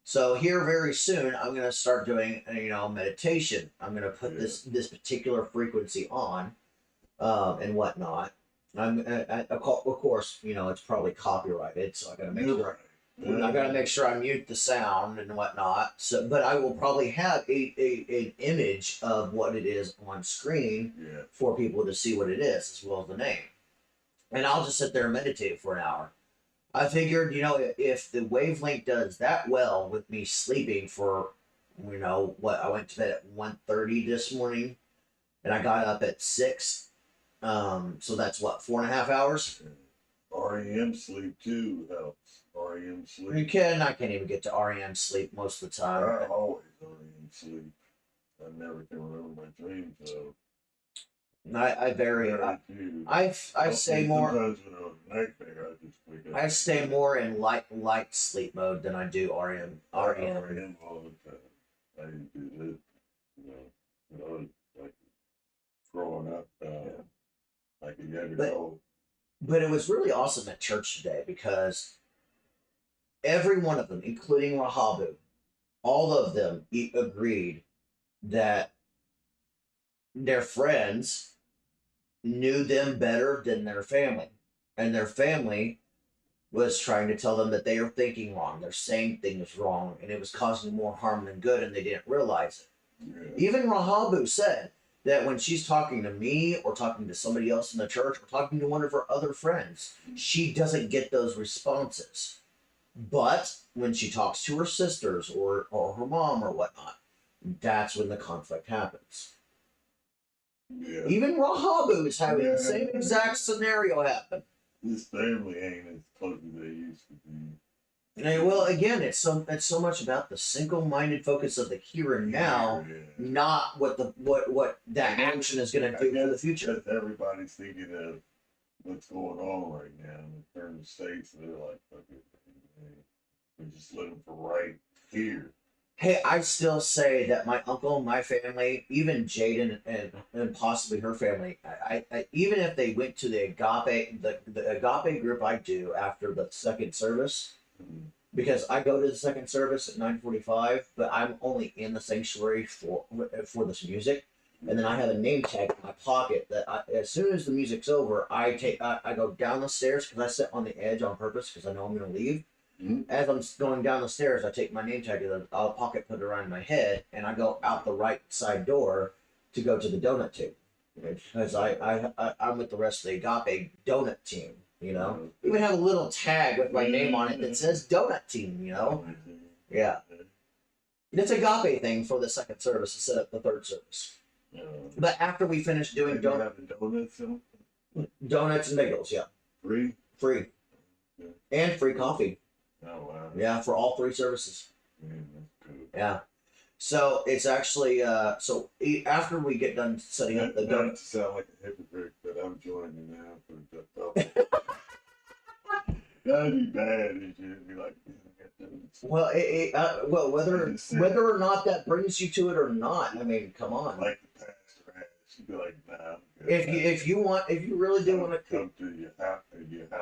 So here very soon, I'm gonna start doing meditation. I'm gonna put this particular frequency on, and whatnot. Of course, it's probably copyrighted, so I gotta make sure. I gotta make sure I mute the sound and whatnot. So, but I will probably have an image of what it is on screen for people to see what it is, as well as the name. And I'll just sit there and meditate for an hour. I figured, if the wavelength does that well with me sleeping for, I went to bed at 1:30 this morning, and I got up at 6. So that's what, 4.5 hours? REM sleep too helps. REM sleep. I can't even get to REM sleep most of the time. I always REM sleep. I never can remember my dreams though. I stay more. Sometimes when I was nightmare, I just wake up. I stay more in light sleep mode than I do REM. REM all the time. I didn't do this, when I was like growing up, like a young adult. But it was really awesome at church today because every one of them, including Rahabu, all of them agreed that their friends knew them better than their family. And their family was trying to tell them that they are thinking wrong, they're saying things wrong, and it was causing more harm than good, and they didn't realize it. Yeah. Even Rahabu said that when she's talking to me or talking to somebody else in the church or talking to one of her other friends, she doesn't get those responses. But when she talks to her sisters or her mom or whatnot, that's when the conflict happens. Yeah. Even Rahabu is having the same exact scenario happen. This family ain't as close as they used to be. And well, again, it's so much about the single-minded focus of the here and now, not what that action is going to do for the future. Because everybody's thinking of what's going on right now in certain states, they're like, fuck it, we're just looking for right here. Hey, I still say that my uncle, my family, even Jaden and possibly her family, I even if they went to the agape group I do after the second service, because I go to the second service at 9:45, but I'm only in the sanctuary for this music, and then I have a name tag in my pocket that as soon as the music's over, I go down the stairs because I sit on the edge on purpose because I know I'm going to leave. As I'm going down the stairs, I take my name tag and I'll pocket put it around my head, and I go out the right side door to go to the donut tube because I'm with the rest of the agape donut team. Even have a little tag with my name on it that says donut team. Yeah. It's a agape thing for the second service to set up the third service. But after we finish doing donuts and bagels, yeah, free, and free coffee. Oh wow! Yeah, for all 3 services. That's cool. Yeah. So it's actually after we get done setting up the Not donut. to sound like a hypocrite, but I'm joining now for the that'd be bad if you'd be like, Well, whether or not that brings you to it or not, I mean, come on. like the pastor asked, you'd be like, nah. If you really do want to come to your house,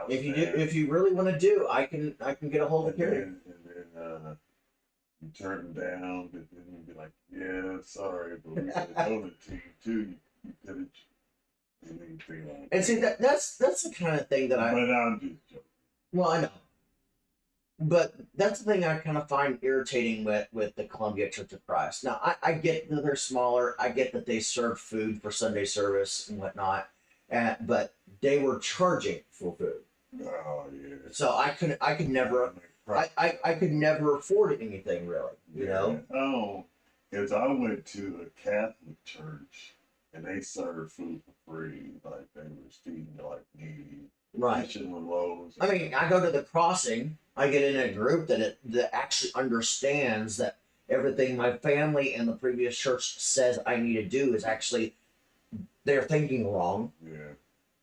if you really want to do, I can get a hold of Carrie. and then you turn them down, but then you'd be like, yeah, sorry, but we got a donut to you too. You could have. And then you think like, And see that's the kind of thing that but I'm just joking. well, I know. But that's the thing I kind of find irritating with the Columbia Church of Christ. Now, I get that they're smaller. I get that they serve food for Sunday service and whatnot, but they were charging for food. Oh yeah. So I could never I could never afford anything really, you know. Oh, because I went to a Catholic church and they served food for free, like they were feeding like needy. Right. Loaves. I mean, I go to the crossing. I get in a group that actually understands that everything my family and the previous church says I need to do is actually they're thinking wrong. Yeah.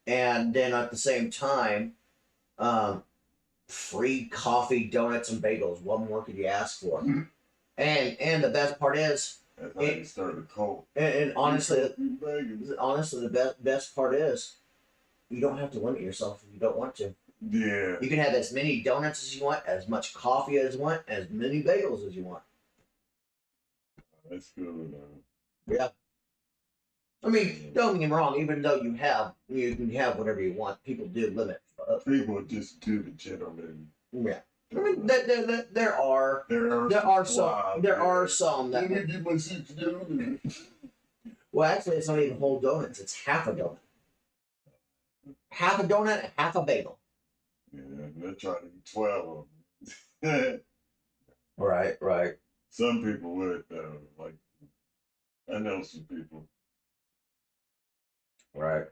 And then at the same time, free coffee, donuts, and bagels. What more could you ask for? And the best part is, that's how you start a cult. And honestly, the best part is, you don't have to limit yourself if you don't want to. Yeah. You can have as many donuts as you want, as much coffee as you want, as many bagels as you want. That's good. Yeah. I mean, don't get me wrong. Even though you can have whatever you want, people do limit. People just do the gentleman. Yeah. I mean, there are some that. Let me get my 6 donuts. Well, actually, it's not even whole donuts. It's half a donut. Half a donut, and half a bagel. Yeah, they're trying to eat 12 of them. Right. Some people would though. Like, I know some people. Right.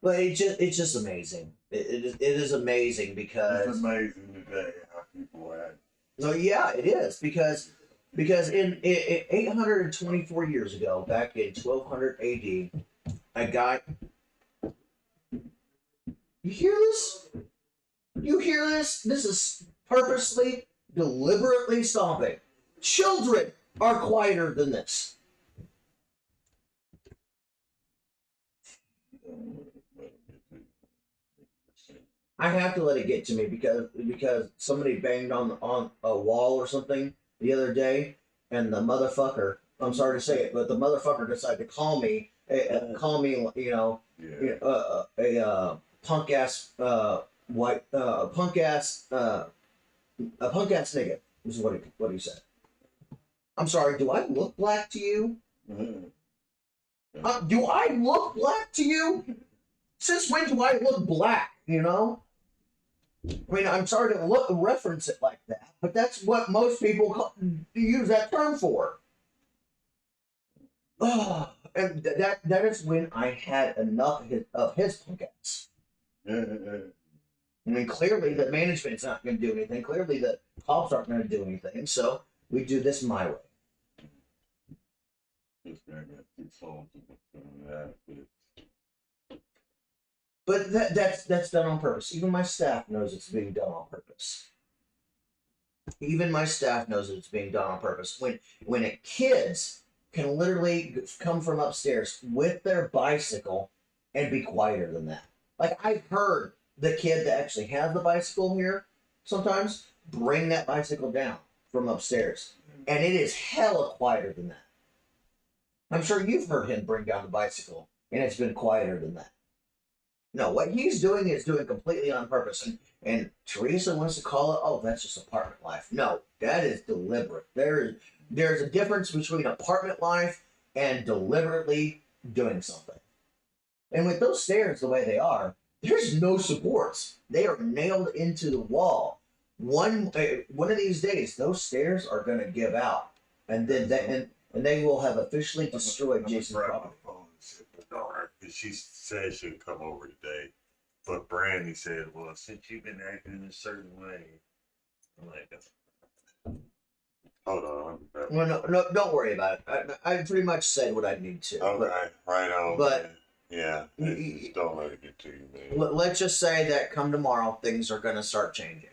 But it's just amazing. It is amazing because it's amazing today how people act. No, yeah, it is because in 824 years ago, back in 1200 AD, a guy. You hear this? You hear this? This is purposely, deliberately stomping. Children are quieter than this. I have to let it get to me because somebody banged on a wall or something the other day, and the motherfucker. I'm sorry to say it, but the motherfucker decided to call me, a punk ass white a punk ass nigga. This is what he said. I'm sorry. Do I look black to you? Do I look black to you? Since when do I look black? You know. I mean, I'm sorry to reference it like that, but that's what most people use that term for. Oh, and that is when I had enough of his punk ass. I mean, clearly the management's not going to do anything. Clearly the cops aren't going to do anything. So we do this my way. But that's done on purpose. Even my staff knows it's being done on purpose. Even my staff knows it's being done on purpose. When kids can literally come from upstairs with their bicycle and be quieter than that. Like, I've heard the kid that actually has the bicycle here sometimes bring that bicycle down from upstairs. And it is hella quieter than that. I'm sure you've heard him bring down the bicycle, and it's been quieter than that. No, what he's doing is doing completely on purpose. And Teresa wants to call it, oh, that's just apartment life. No, that is deliberate. There's a difference between apartment life and deliberately doing something. And with those stairs the way they are, there's no supports. They are nailed into the wall. One of these days, those stairs are going to give out, and then they will have officially destroyed Jason's property. She said she'd come over today, but Brandy said, "Well, since you've been acting in a certain way," I'm like, Hold on. Well, no, don't worry about it. I pretty much said what I need to. Okay, right on. but- man. Yeah, just don't let it get to you, man. Let's just say that come tomorrow, things are going to start changing.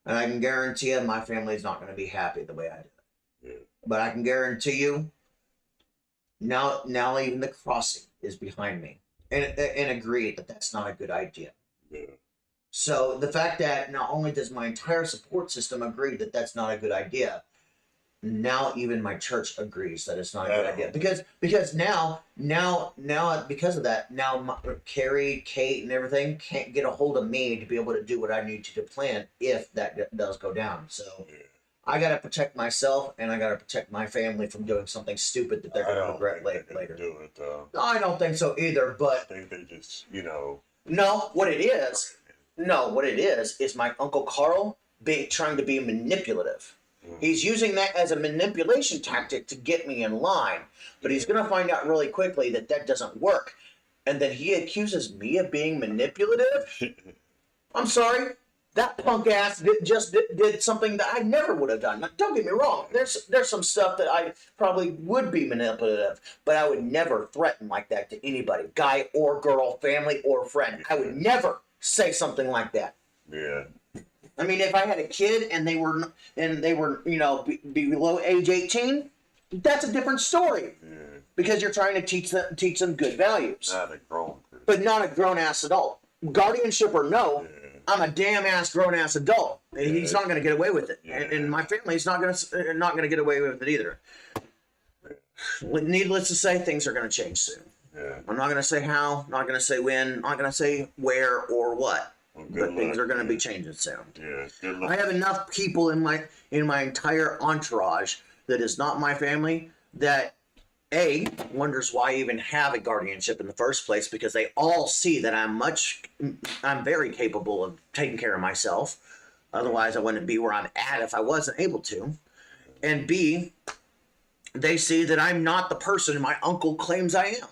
And I can guarantee you my family's not going to be happy the way I do. Yeah. But I can guarantee you, now even the crossing is behind me, and agreed that that's not a good idea. Yeah. So the fact that not only does my entire support system agree that that's not a good idea, now even my church agrees that it's not a good idea, because now because of that, now Carrie, Kate, and everything can't get a hold of me to be able to do what I need to plan if that does go down. So Yeah. I got to protect myself, and I got to protect my family from doing something stupid that they're going to regret later. Do it though. I don't think so either, I but think they just, no, what it is my Uncle Carl trying to be manipulative. He's using that as a manipulation tactic to get me in line, but he's going to find out really quickly that that doesn't work. And then he accuses me of being manipulative? I'm sorry. That punk ass did something that I never would have done. Now, don't get me wrong. There's some stuff that I probably would be manipulative, but I would never threaten like that to anybody, guy or girl, family or friend. I would never say something like that. Yeah. I mean, if I had a kid and they were below age 18, that's a different story. Yeah. Because you're trying to teach them good values. Not a grown person. But not a grown ass adult. Guardianship or no, Yeah. I'm a damn ass grown ass adult. He's not going to get away with it, Yeah. and my family's not going to get away with it either. Needless to say, things are going to change soon. Yeah. I'm not going to say how, not going to say when, not going to say where or what. Well, But things are going to be changing soon. Yeah. Good luck. I have enough people in my entire entourage that is not my family that wonders why I even have a guardianship in the first place, because they all see that I'm very capable of taking care of myself. Otherwise I wouldn't be where I'm at if I wasn't able to. And B, they see that I'm not the person my uncle claims I am.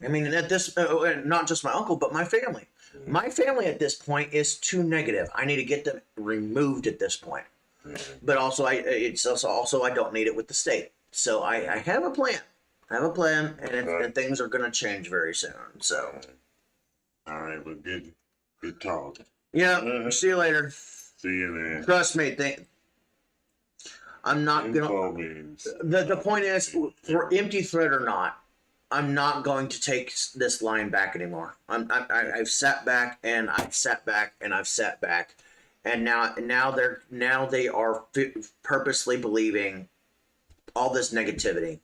I mean, at this, not just my uncle, but my family. My family at this point is too negative. I need to get them removed at this point. But also, I don't need it with the state. So I have a plan. And things are going to change very soon. So, All right, well, good talk. yeah. See you later. See you, man. Trust me. I'm not gonna. Info means. The point is, for empty threat or not, I'm not going to take this line back anymore. I've sat back and I've sat back and I've sat back, and now they are purposely believing all this negativity,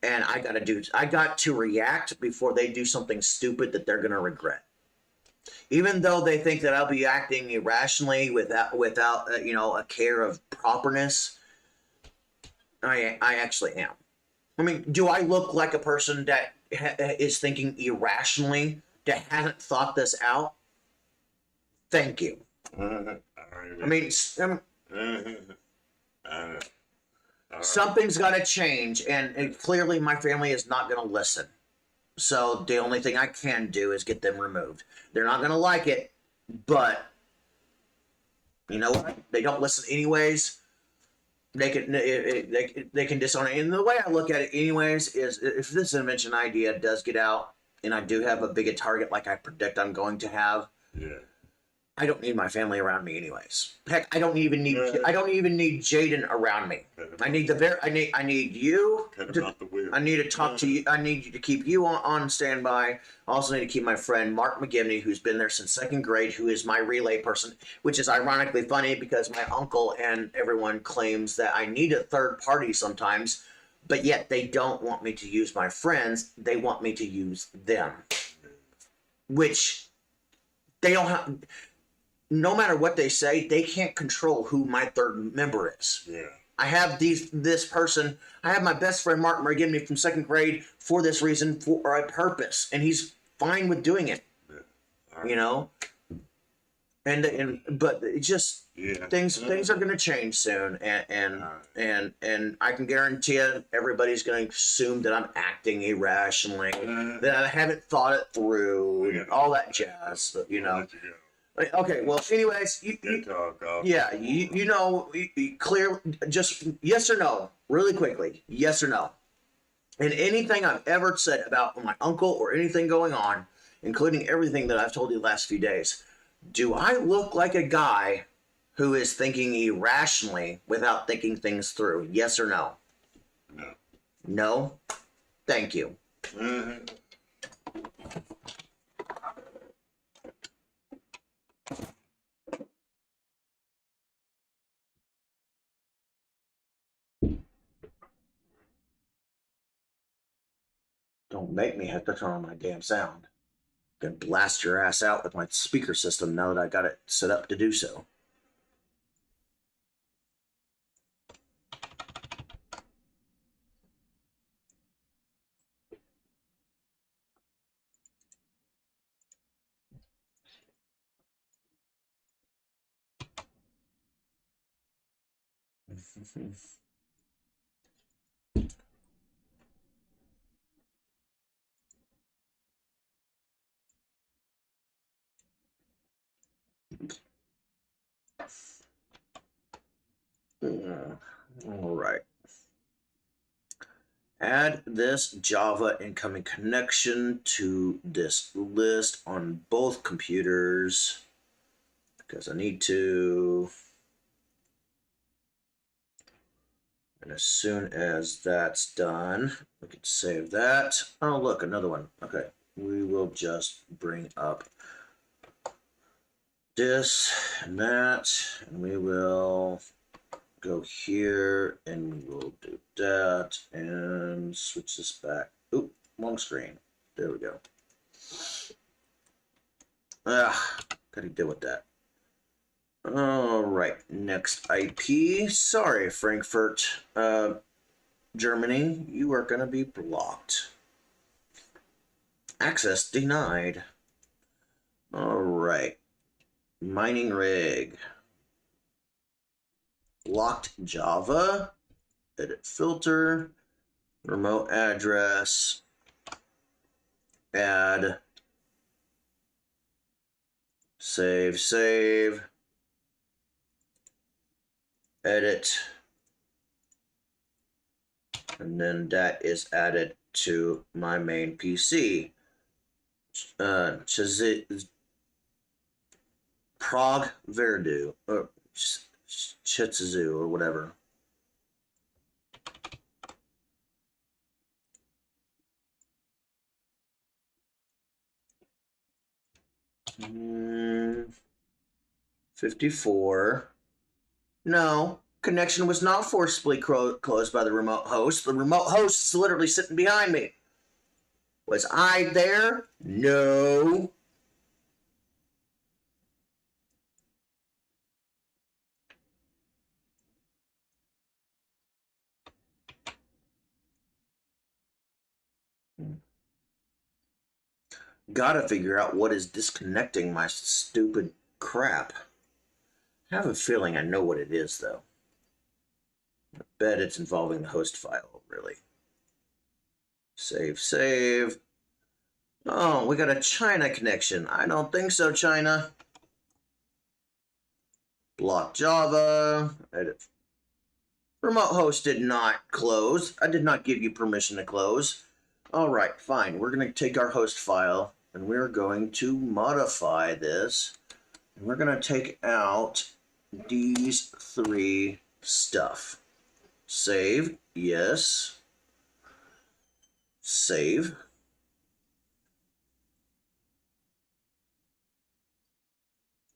and I got to react before they do something stupid that they're gonna regret. Even though they think that I'll be acting irrationally without a care of properness, I actually am. I mean, do I look like a person that is thinking irrationally, that hasn't thought this out? Thank you. I mean, something's got to change, and clearly my family is not going to listen. So the only thing I can do is get them removed. They're not going to like it, but you know what? They don't listen anyways. They can disown it. And the way I look at it anyways is, if this invention idea does get out and I do have a bigger target like I predict I'm going to have, Yeah. I don't need my family around me anyways. Heck, I don't even need Jaden around me. I need I need you. I need to talk to you. I need you to keep you on standby. I also need to keep my friend Mark McGivney, who's been there since second grade, who is my relay person, which is ironically funny because my uncle and everyone claims that I need a third party sometimes, but yet they don't want me to use my friends. They want me to use them, which they don't have. No matter what they say, they can't control who my third member is. Yeah. I have this person. I have my best friend Mark McGivney from second grade for this reason, for a purpose, and he's fine with doing it. Yeah. You know, but it just things are going to change soon, and I can guarantee you everybody's going to assume that I'm acting irrationally, that I haven't thought it through, and all that jazz. You know. Okay, well, anyways, Good talk, yeah, you know, clear, just yes or no, really quickly, yes or no. And anything I've ever said about my uncle or anything going on, including everything that I've told you the last few days, do I look like a guy who is thinking irrationally without thinking things through? Yes or no? No. No? Thank you. Don't make me have to turn on my damn sound. I'm gonna blast your ass out with my speaker system now that I got it set up to do so. All right. Add this Java incoming connection to this list on both computers because I need to. And as soon as that's done, we can save that. Oh, look, another one. Okay, we will just bring up this and that, and we will go here and we will do that and switch this back. Oop, wrong screen. There we go. Gotta deal with that. All right, next IP. Sorry, Frankfurt, Germany, you are gonna be blocked. Access denied. All right, mining rig. Locked Java. Edit filter. Remote address. Add. Save. Edit. And then that is added to my main PC. Prague Verdu, or Chitsuzu, or whatever. Mm, 54. No, connection was not forcibly closed by the remote host. The remote host is literally sitting behind me. Was I there? No. Gotta figure out what is disconnecting my stupid crap. I have a feeling I know what it is, though. I bet it's involving the host file, really. Save. Oh, we got a China connection. I don't think so, China. Block Java. Edit. Remote host did not close. I did not give you permission to close. All right, fine. We're going to take our host file and we're going to modify this. And we're going to take out these three stuff. Save. Yes. Save.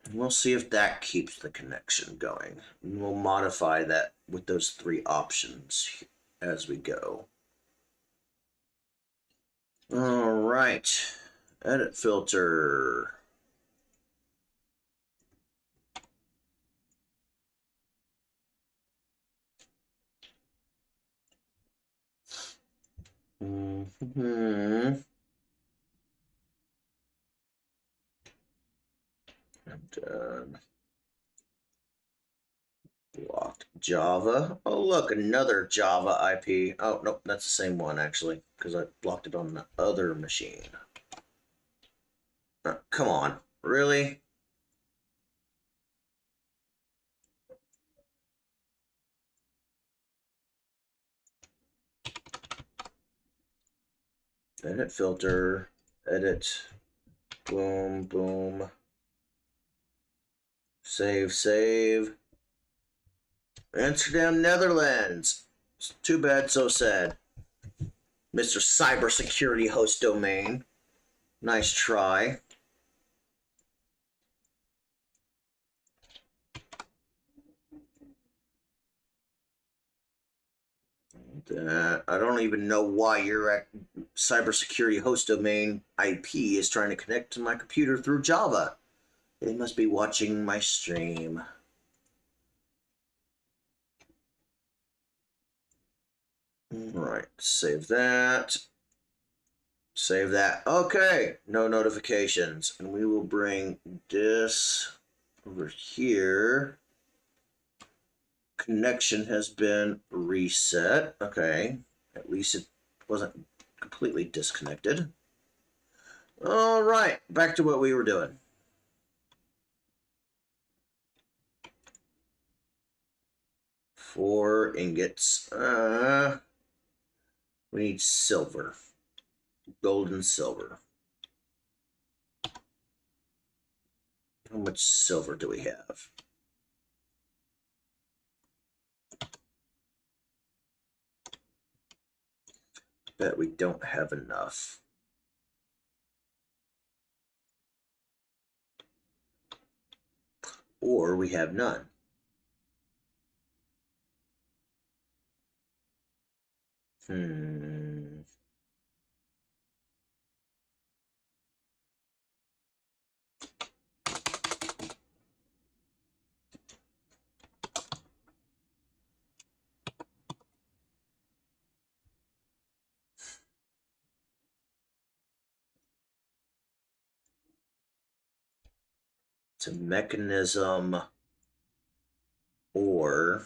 And we'll see if that keeps the connection going. And we'll modify that with those three options as we go. All right. Edit filter. I'm done. Blocked Java. Oh, look, another Java IP. Oh, nope, that's the same one, actually, because I blocked it on the other machine. Come on, really? Edit filter, edit, boom, boom. Save. Amsterdam, Netherlands. It's too bad, so sad. Mr. Cybersecurity host domain. Nice try. I don't even know why your cybersecurity host domain IP is trying to connect to my computer through Java. They must be watching my stream. Right, save that. Save that. Okay, no notifications. And we will bring this over here. Connection has been reset. Okay, at least it wasn't completely disconnected. All right, back to what we were doing. Four ingots. We need silver. Gold and silver. How much silver do we have? Bet we don't have enough. Or we have none. It's a mechanism or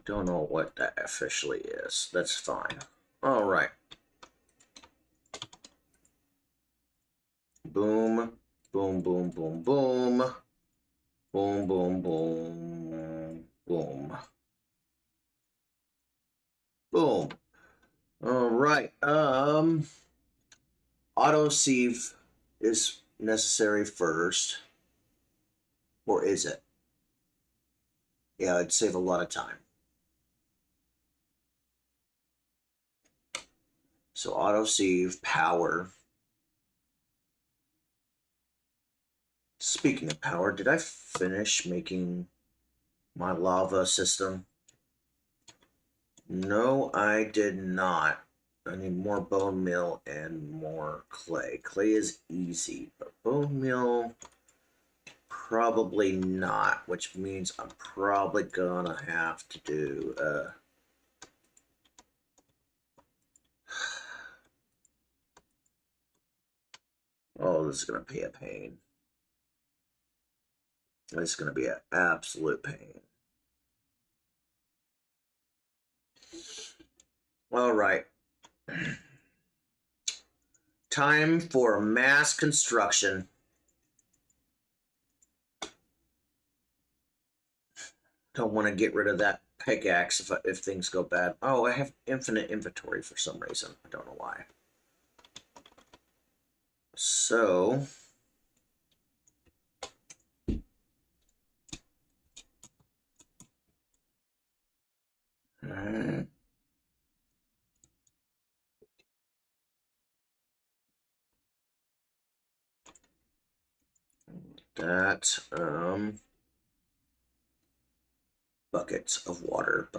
don't know what that officially is. That's fine. All right. Boom, boom, boom, boom, boom. Boom, boom, boom, boom. Boom. All right. Auto sieve is necessary first. Or is it? Yeah, it'd save a lot of time. So auto sieve, power. Speaking of power, did I finish making my lava system? No, I did not. I need more bone meal and more clay. Clay is easy, but bone meal, probably not, which means I'm probably gonna have to do, oh, this is gonna be a pain. This is gonna be an absolute pain. All right. Time for mass construction. Don't want to get rid of that pickaxe if things go bad. Oh, I have infinite inventory for some reason. I don't know why. So that buckets of water.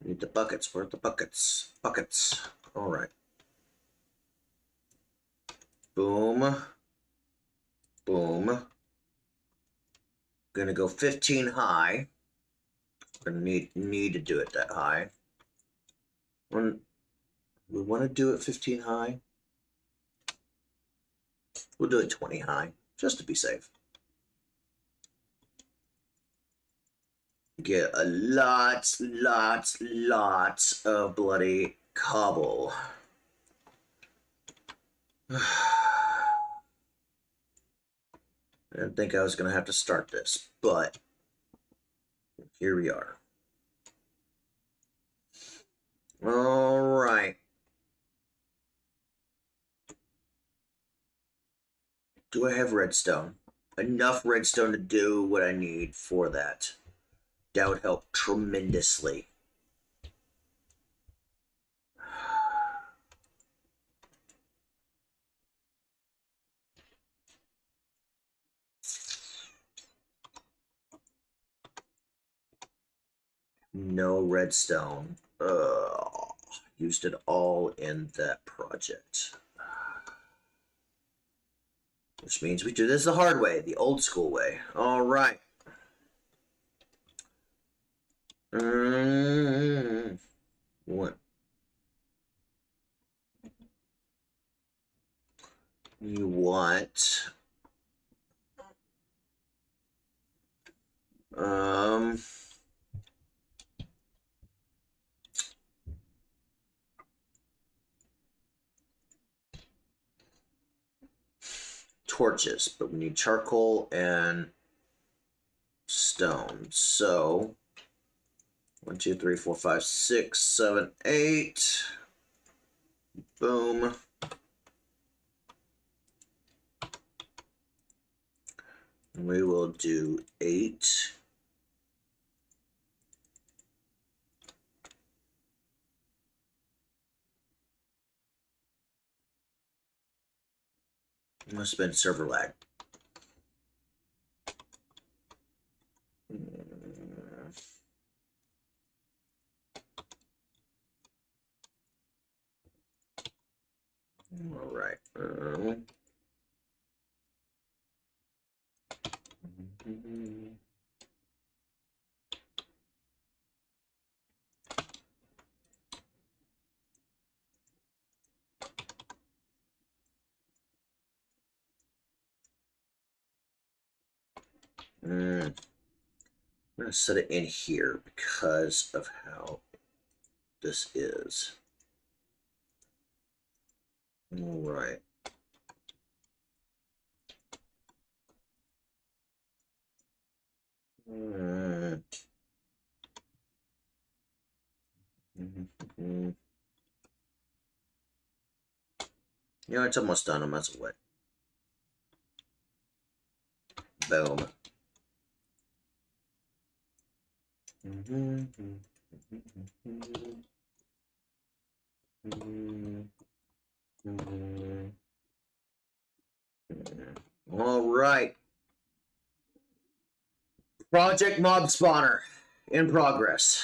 Need the buckets. Where are the buckets? Buckets. All right. Boom. Boom. Gonna go 15 high. Gonna need to do it that high. When we want to do it 15 high, we'll do it 20 high, just to be safe. get a lots of bloody cobble. I didn't think I was going to have to start this, but here we are. All right. Do I have redstone? Enough redstone to do what I need for that. That would help tremendously. No redstone. Used it all in that project. Which means we do this the hard way, the old school way. All right. What? You want... torches, but we need charcoal and stone. So 1, 2, 3, 4, 5, 6, 7, 8. Boom. We will do 8. Must have been server lag. All right. I'm going to set it in here because of how this is. All right. You know, it's almost done. I might as well wait. Boom. All right. Project Mob Spawner in progress.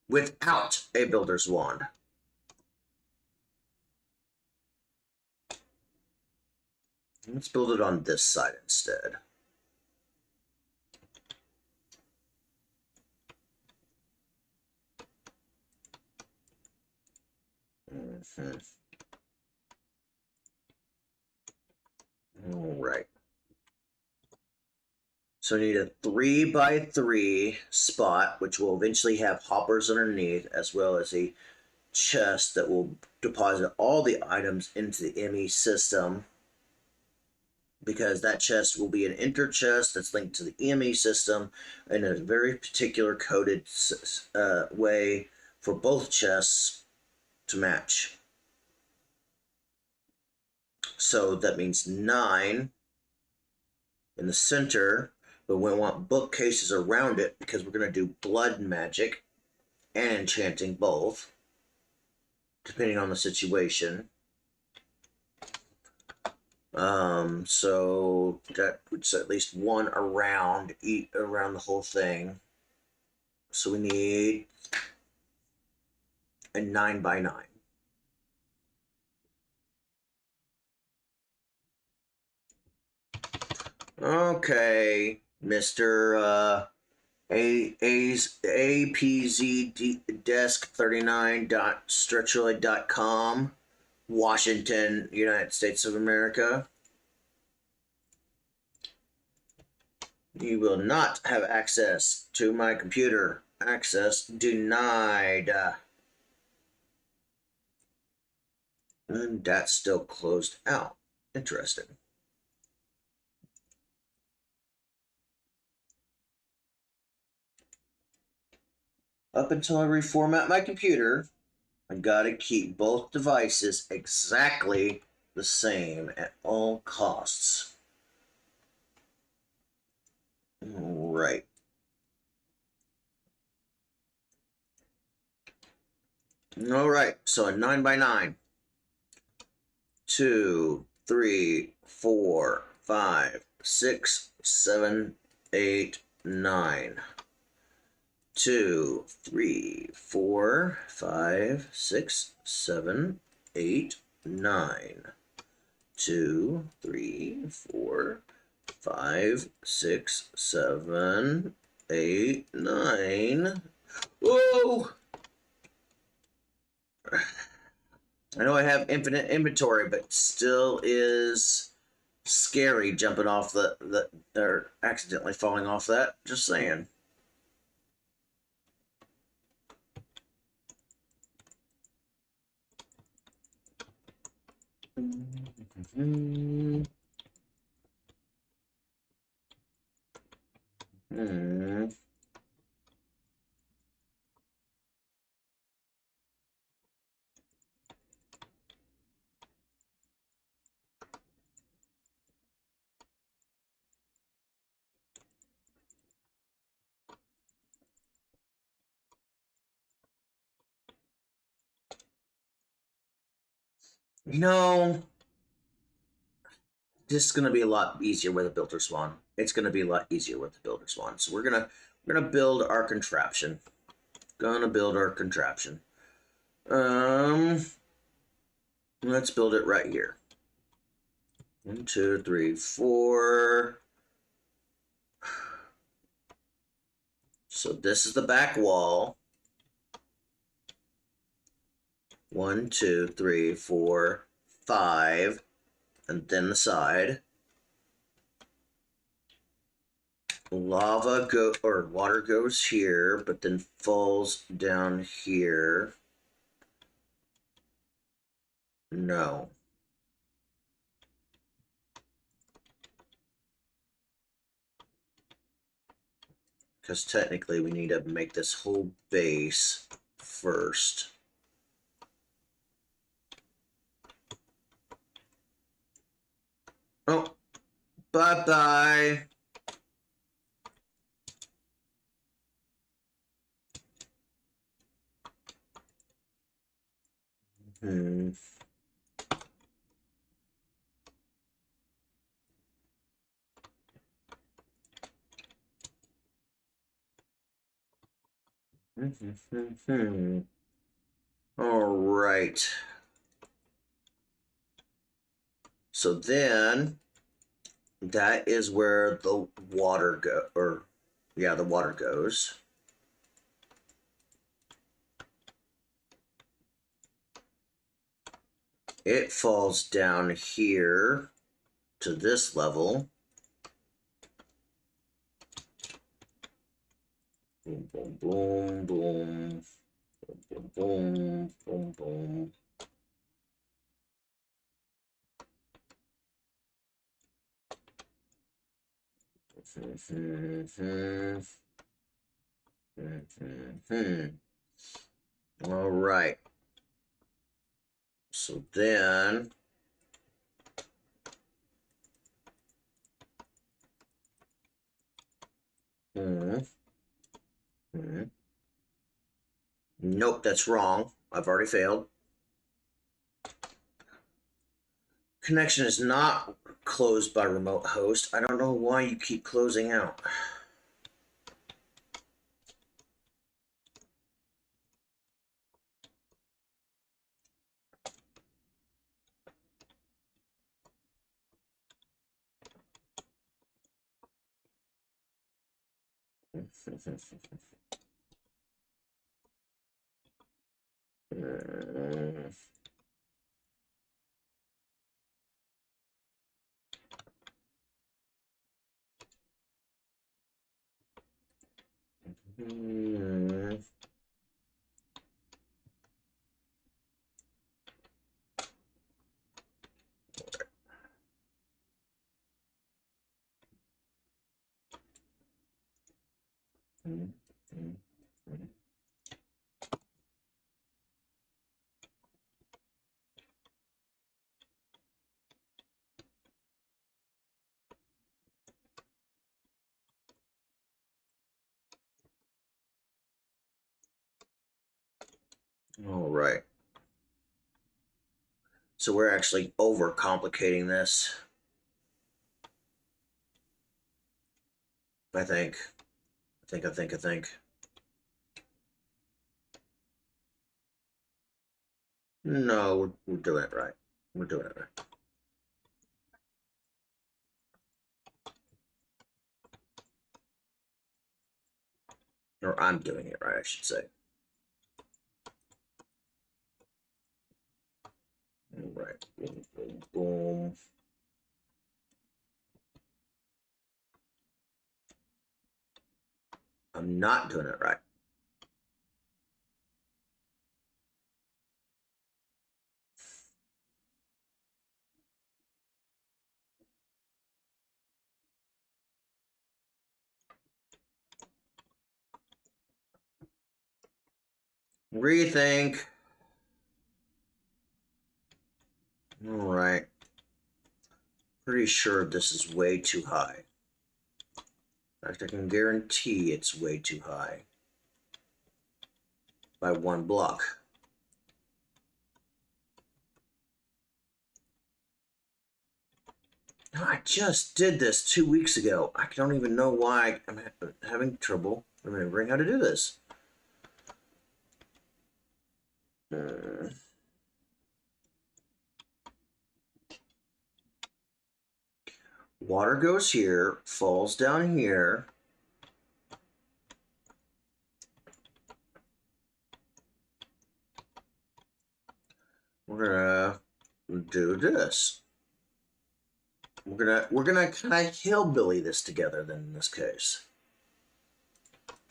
Without a builder's wand. Let's build it on this side instead. All right. So I need a 3x3 spot, which will eventually have hoppers underneath, as well as a chest that will deposit all the items into the ME system. Because that chest will be an enter chest that's linked to the ME system in a very particular coded way for both chests to match. So that means 9 in the center, but we want bookcases around it because we're going to do blood magic and enchanting both, depending on the situation. So that would set at least 1 around the whole thing. So we need a 9x9. Okay, Mr. APZ desk39.stretchoid.com, Washington, United States of America. You will not have access to my computer. Access denied. And that's still closed out. Interesting. Up until I reformat my computer, I gotta keep both devices exactly the same at all costs. Right. All right, so a 9 by 9. 2, 3, 4, 5, 6, 7, 8, 9. 2, 3, 4, 5, 6, 7, 8, 9. 2, 3, 4, 5, 6, 7, 8, 9. Whoa! I know I have infinite inventory, but still is scary jumping off the or accidentally falling off that. Just saying. Hmm. You know, this is gonna be a lot easier with a builder swan. It's gonna be a lot easier with the builder swan. So we're gonna build our contraption. Gonna build our contraption. Let's build it right here. 1, 2, 3, 4. So this is the back wall. 1, 2, 3, 4, 5, and then the side. Water goes here, but then falls down here. No. Because technically we need to make this whole base first. Oh, bye-bye. Hmm. All right. So then that is where the water the water goes. It falls down here to this level. Boom, boom, boom, boom. Boom, boom, boom, boom. All right. So then nope, that's wrong. I've already failed. Connection is not closed by remote host. I don't know why you keep closing out. All right. So we're actually overcomplicating this. I think. No, we're doing it right. We're doing it right. Or I'm doing it right, I should say. All right. Boom, boom, boom. I'm not doing it right. Rethink. All right. Pretty sure this is way too high. In fact, I can guarantee it's way too high. By 1 block. I just did this 2 weeks ago. I don't even know why I'm having trouble remembering how to do this. Water goes here, falls down here. We're gonna do this. We're gonna kind of hillbilly this together then in this case.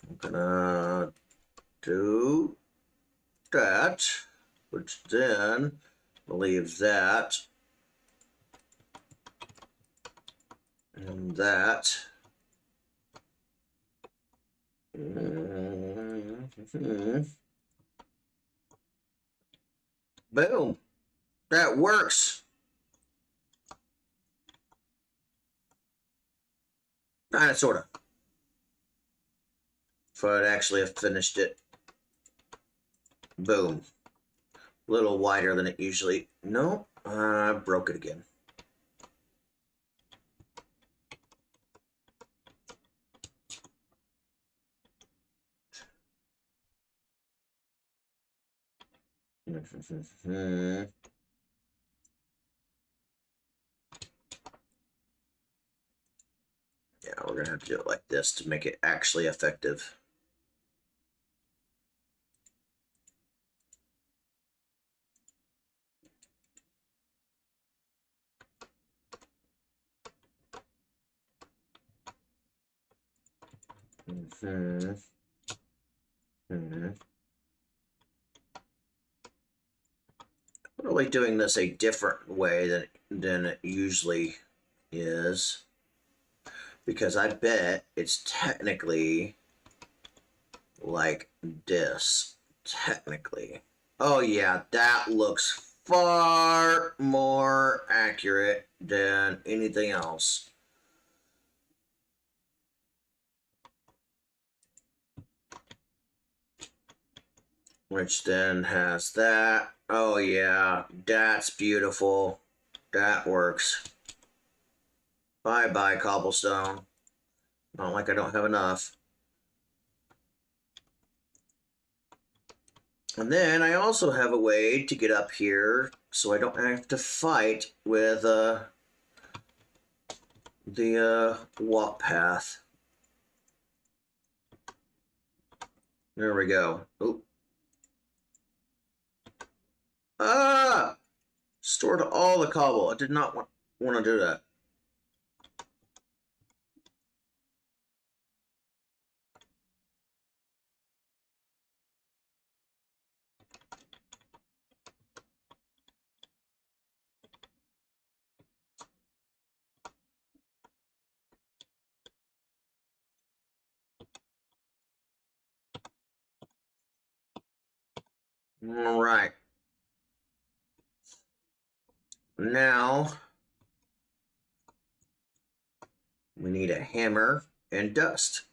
I'm gonna do that, which then leave that and that. Boom. That works. Kind of, sort of. If I'd actually have finished it. Boom. A little wider than it usually. No, I broke it again. Yeah, we're gonna have to do it like this to make it actually effective. Really doing this a different way than it usually is, because I bet it's technically like this. Technically. Oh yeah, that looks far more accurate than anything else. Which then has that. Oh yeah, that's beautiful. That works. Bye-bye, cobblestone. Not like I don't have enough. And then I also have a way to get up here so I don't have to fight with the walk path. There we go. Oop. Ah! Stored all the cobble. I did not want to do that. All right. Now we need a hammer and dust.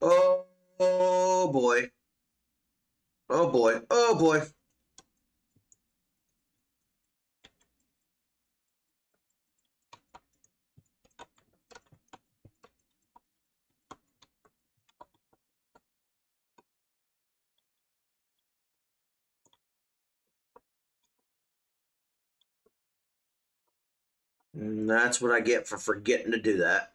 Oh, oh boy. Oh boy. Oh boy. And that's what I get for forgetting to do that.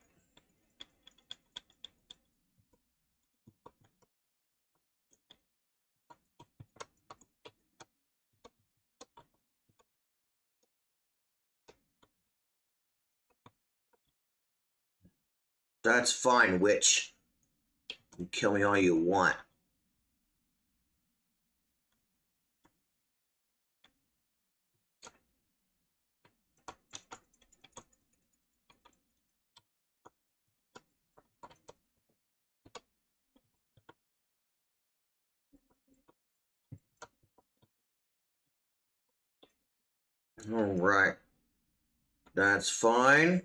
That's fine, witch. You kill me all you want. All right. That's fine.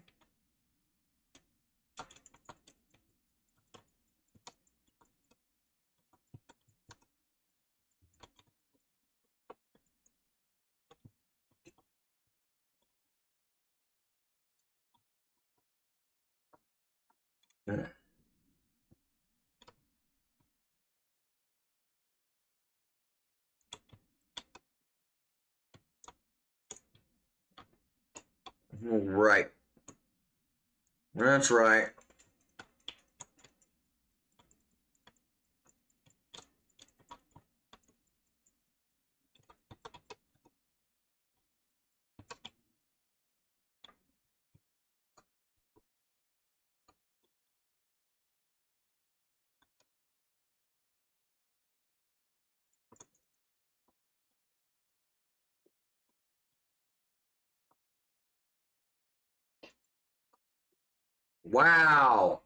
All right. That's right. Wow.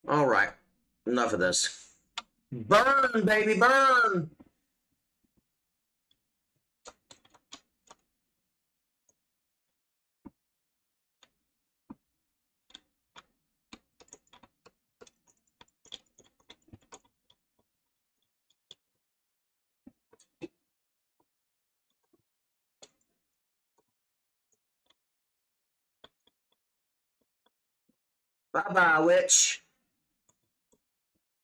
All right. Enough of this. Burn, baby, burn. Bye-bye, witch.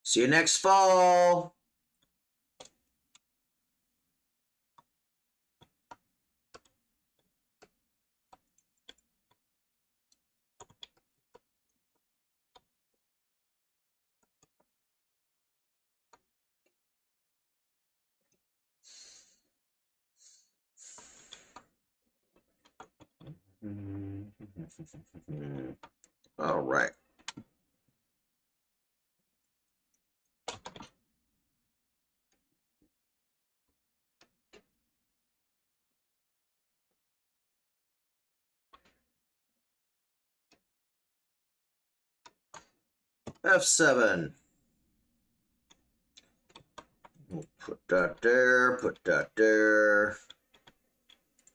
See you next fall. All right. F7. We'll put that there, put that there,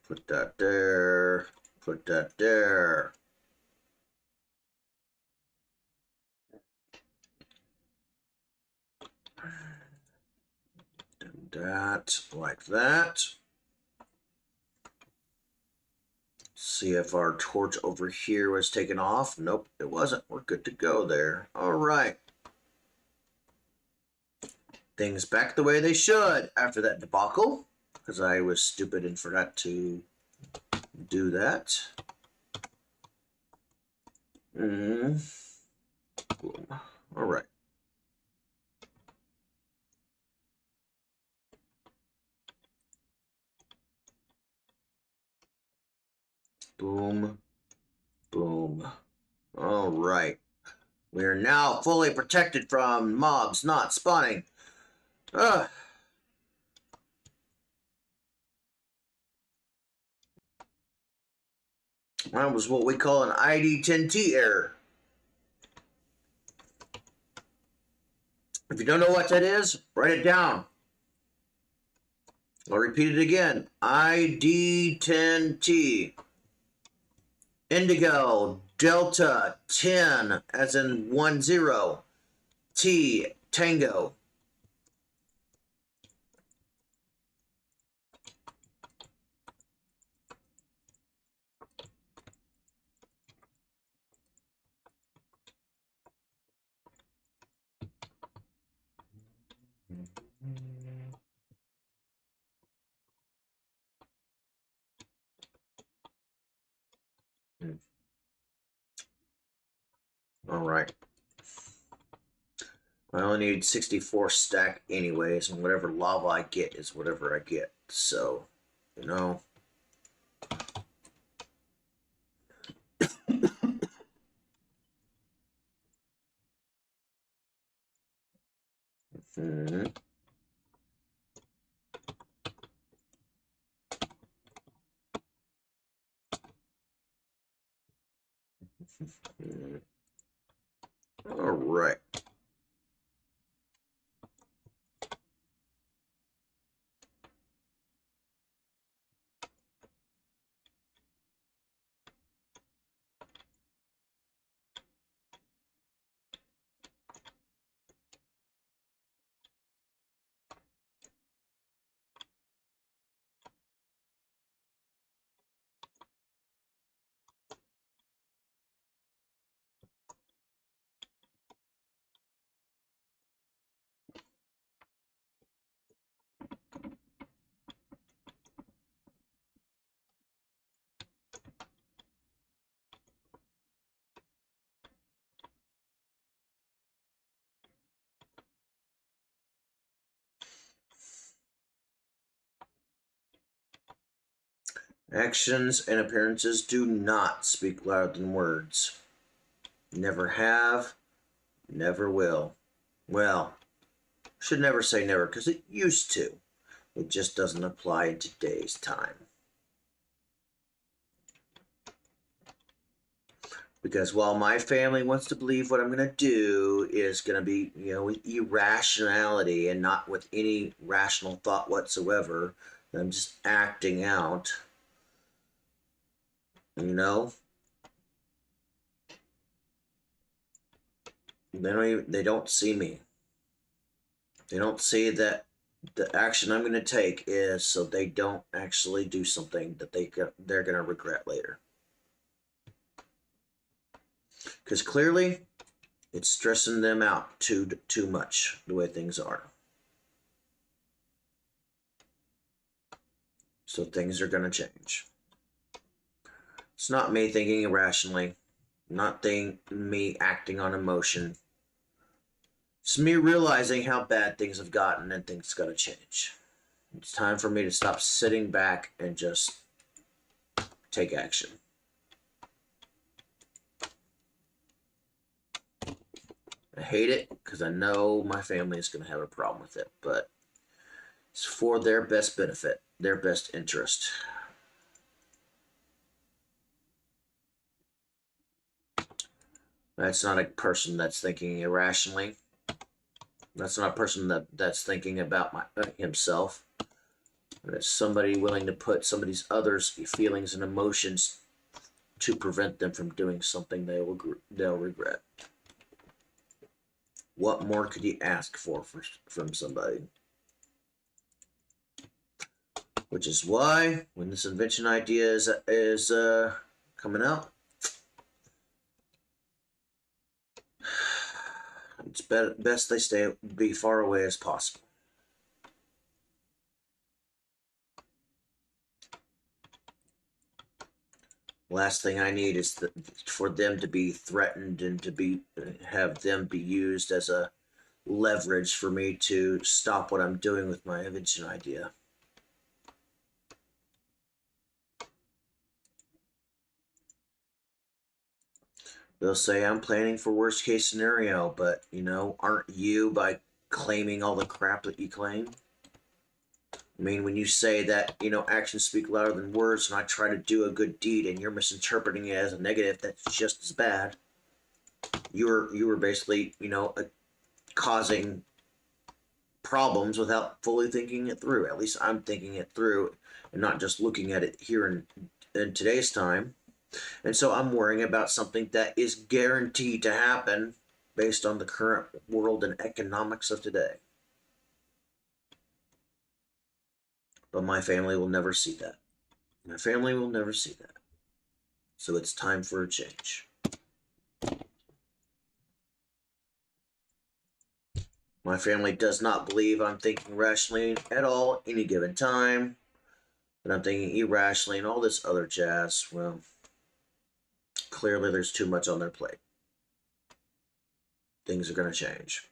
put that there, put that there. Do that like that. See if our torch over here was taken off. Nope, it wasn't. We're good to go there. All right. Things back the way they should after that debacle, because I was stupid and forgot to do that. All right. Boom, boom. All right. We are now fully protected from mobs not spawning. That was what we call an ID10T error. If you don't know what that is, write it down. I'll repeat it again. ID10T. Indigo, Delta, 10, as in 10. T, Tango. All right. I only need 64 stack anyways, and whatever lava I get is whatever I get. So, you know. All right. Actions and appearances do not speak louder than words. Never have, never will. Well, should never say never because it used to. It just doesn't apply in today's time. Because while my family wants to believe what I'm going to do is going to be, with irrationality and not with any rational thought whatsoever, I'm just acting out, They don't see me. They don't see that the action I'm going to take is so they don't actually do something that they're going to regret later. Because clearly, it's stressing them out too much the way things are. So things are going to change. It's not me thinking irrationally, not me acting on emotion. It's me realizing how bad things have gotten and things got to change. It's time for me to stop sitting back and just take action. I hate it because I know my family is going to have a problem with it, but it's for their best benefit, their best interest. That's not a person that's thinking irrationally. That's not a person that's thinking about himself. It's somebody willing to put somebody's others' feelings and emotions to prevent them from doing something they'll regret. What more could you ask for from somebody? Which is why when this invention idea is coming out, it's best they be far away as possible. Last thing I need is for them to be threatened and have them be used as a leverage for me to stop what I'm doing with my invention idea. They'll say I'm planning for worst case scenario, but aren't you by claiming all the crap that you claim? I mean, when you say that, actions speak louder than words, and I try to do a good deed and you're misinterpreting it as a negative, that's just as bad. You were basically, causing problems without fully thinking it through. At least I'm thinking it through and not just looking at it here in today's time. And so I'm worrying about something that is guaranteed to happen based on the current world and economics of today. But my family will never see that. My family will never see that. So it's time for a change. My family does not believe I'm thinking rationally at all any given time, that I'm thinking irrationally and all this other jazz. Well, clearly there's too much on their plate. Things are going to change.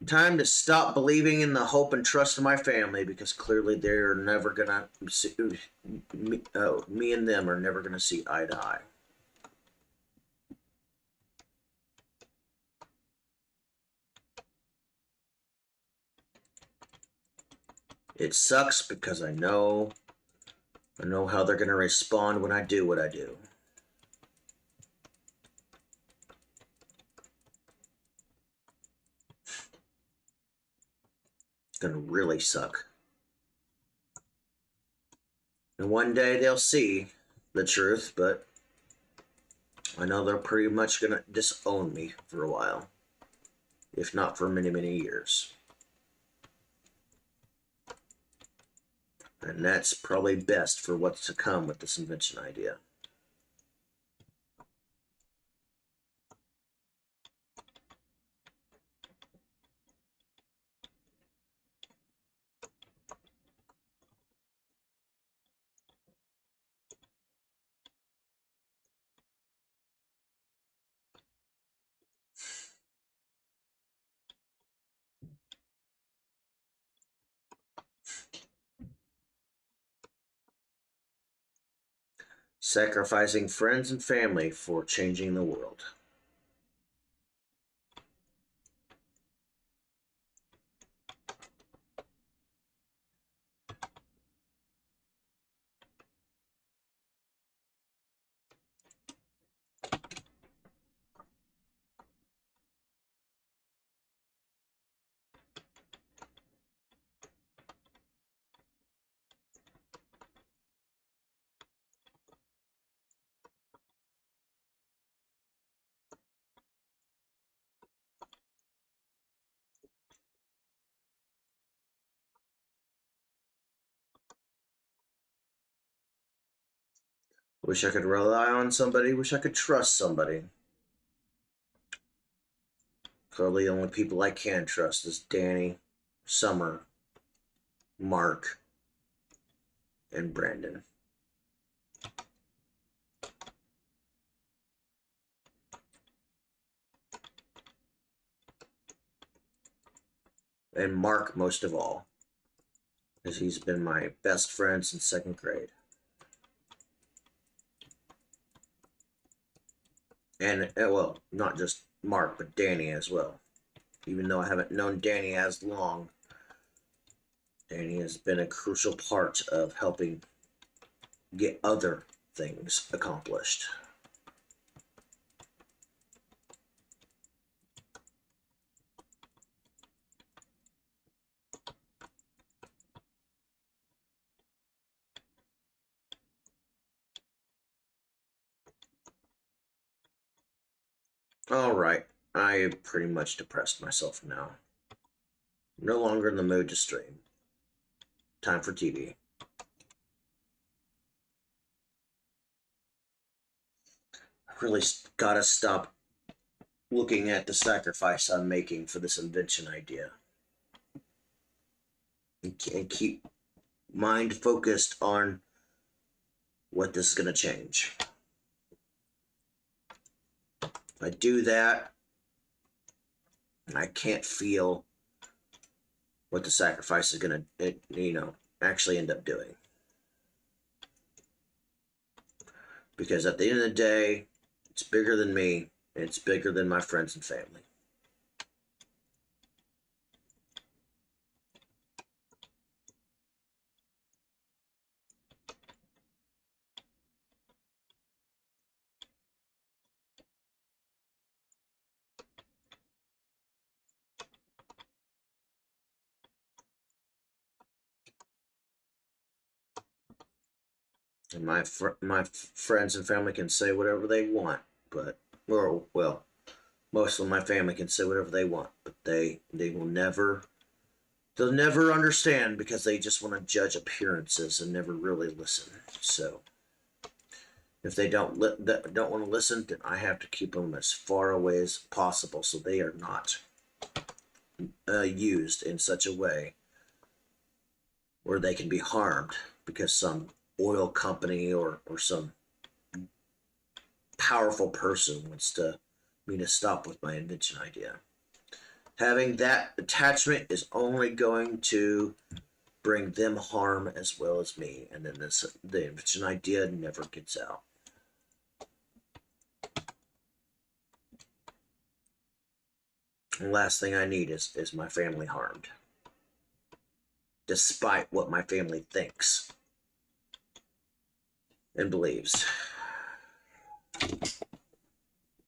Time to stop believing in the hope and trust of my family, because clearly they're never going to see, me and them are never going to see eye to eye. It sucks because I know how they're going to respond when I do what I do. It's going to really suck. And one day they'll see the truth, but I know they're pretty much going to disown me for a while, if not for many, many years. And that's probably best for what's to come with this invention idea. Sacrificing friends and family for changing the world. Wish I could rely on somebody. Wish I could trust somebody. Clearly, the only people I can trust is Danny, Summer, Mark, and Brandon. And Mark most of all, because he's been my best friend since second grade. And, well, not just Mark, but Danny as well. Even though I haven't known Danny as long, Danny has been a crucial part of helping get other things accomplished. All right, I pretty much depressed myself now. No longer in the mood to stream. Time for TV. I really gotta stop looking at the sacrifice I'm making for this invention idea. And keep mind focused on what this is gonna change. If I do that, I can't feel what the sacrifice is going to, actually end up doing. Because at the end of the day, it's bigger than me, and it's bigger than my friends and family. And my friends and family can say whatever they want, but well, most of my family can say whatever they want, but they will never. They'll never understand because they just want to judge appearances and never really listen. So if they don't want to listen, then I have to keep them as far away as possible so they are not used in such a way where they can be harmed because some oil company or some powerful person wants me to stop with my invention idea. Having that attachment is only going to bring them harm as well as me, and then the invention idea never gets out. The last thing I need is my family harmed, despite what my family thinks and believes.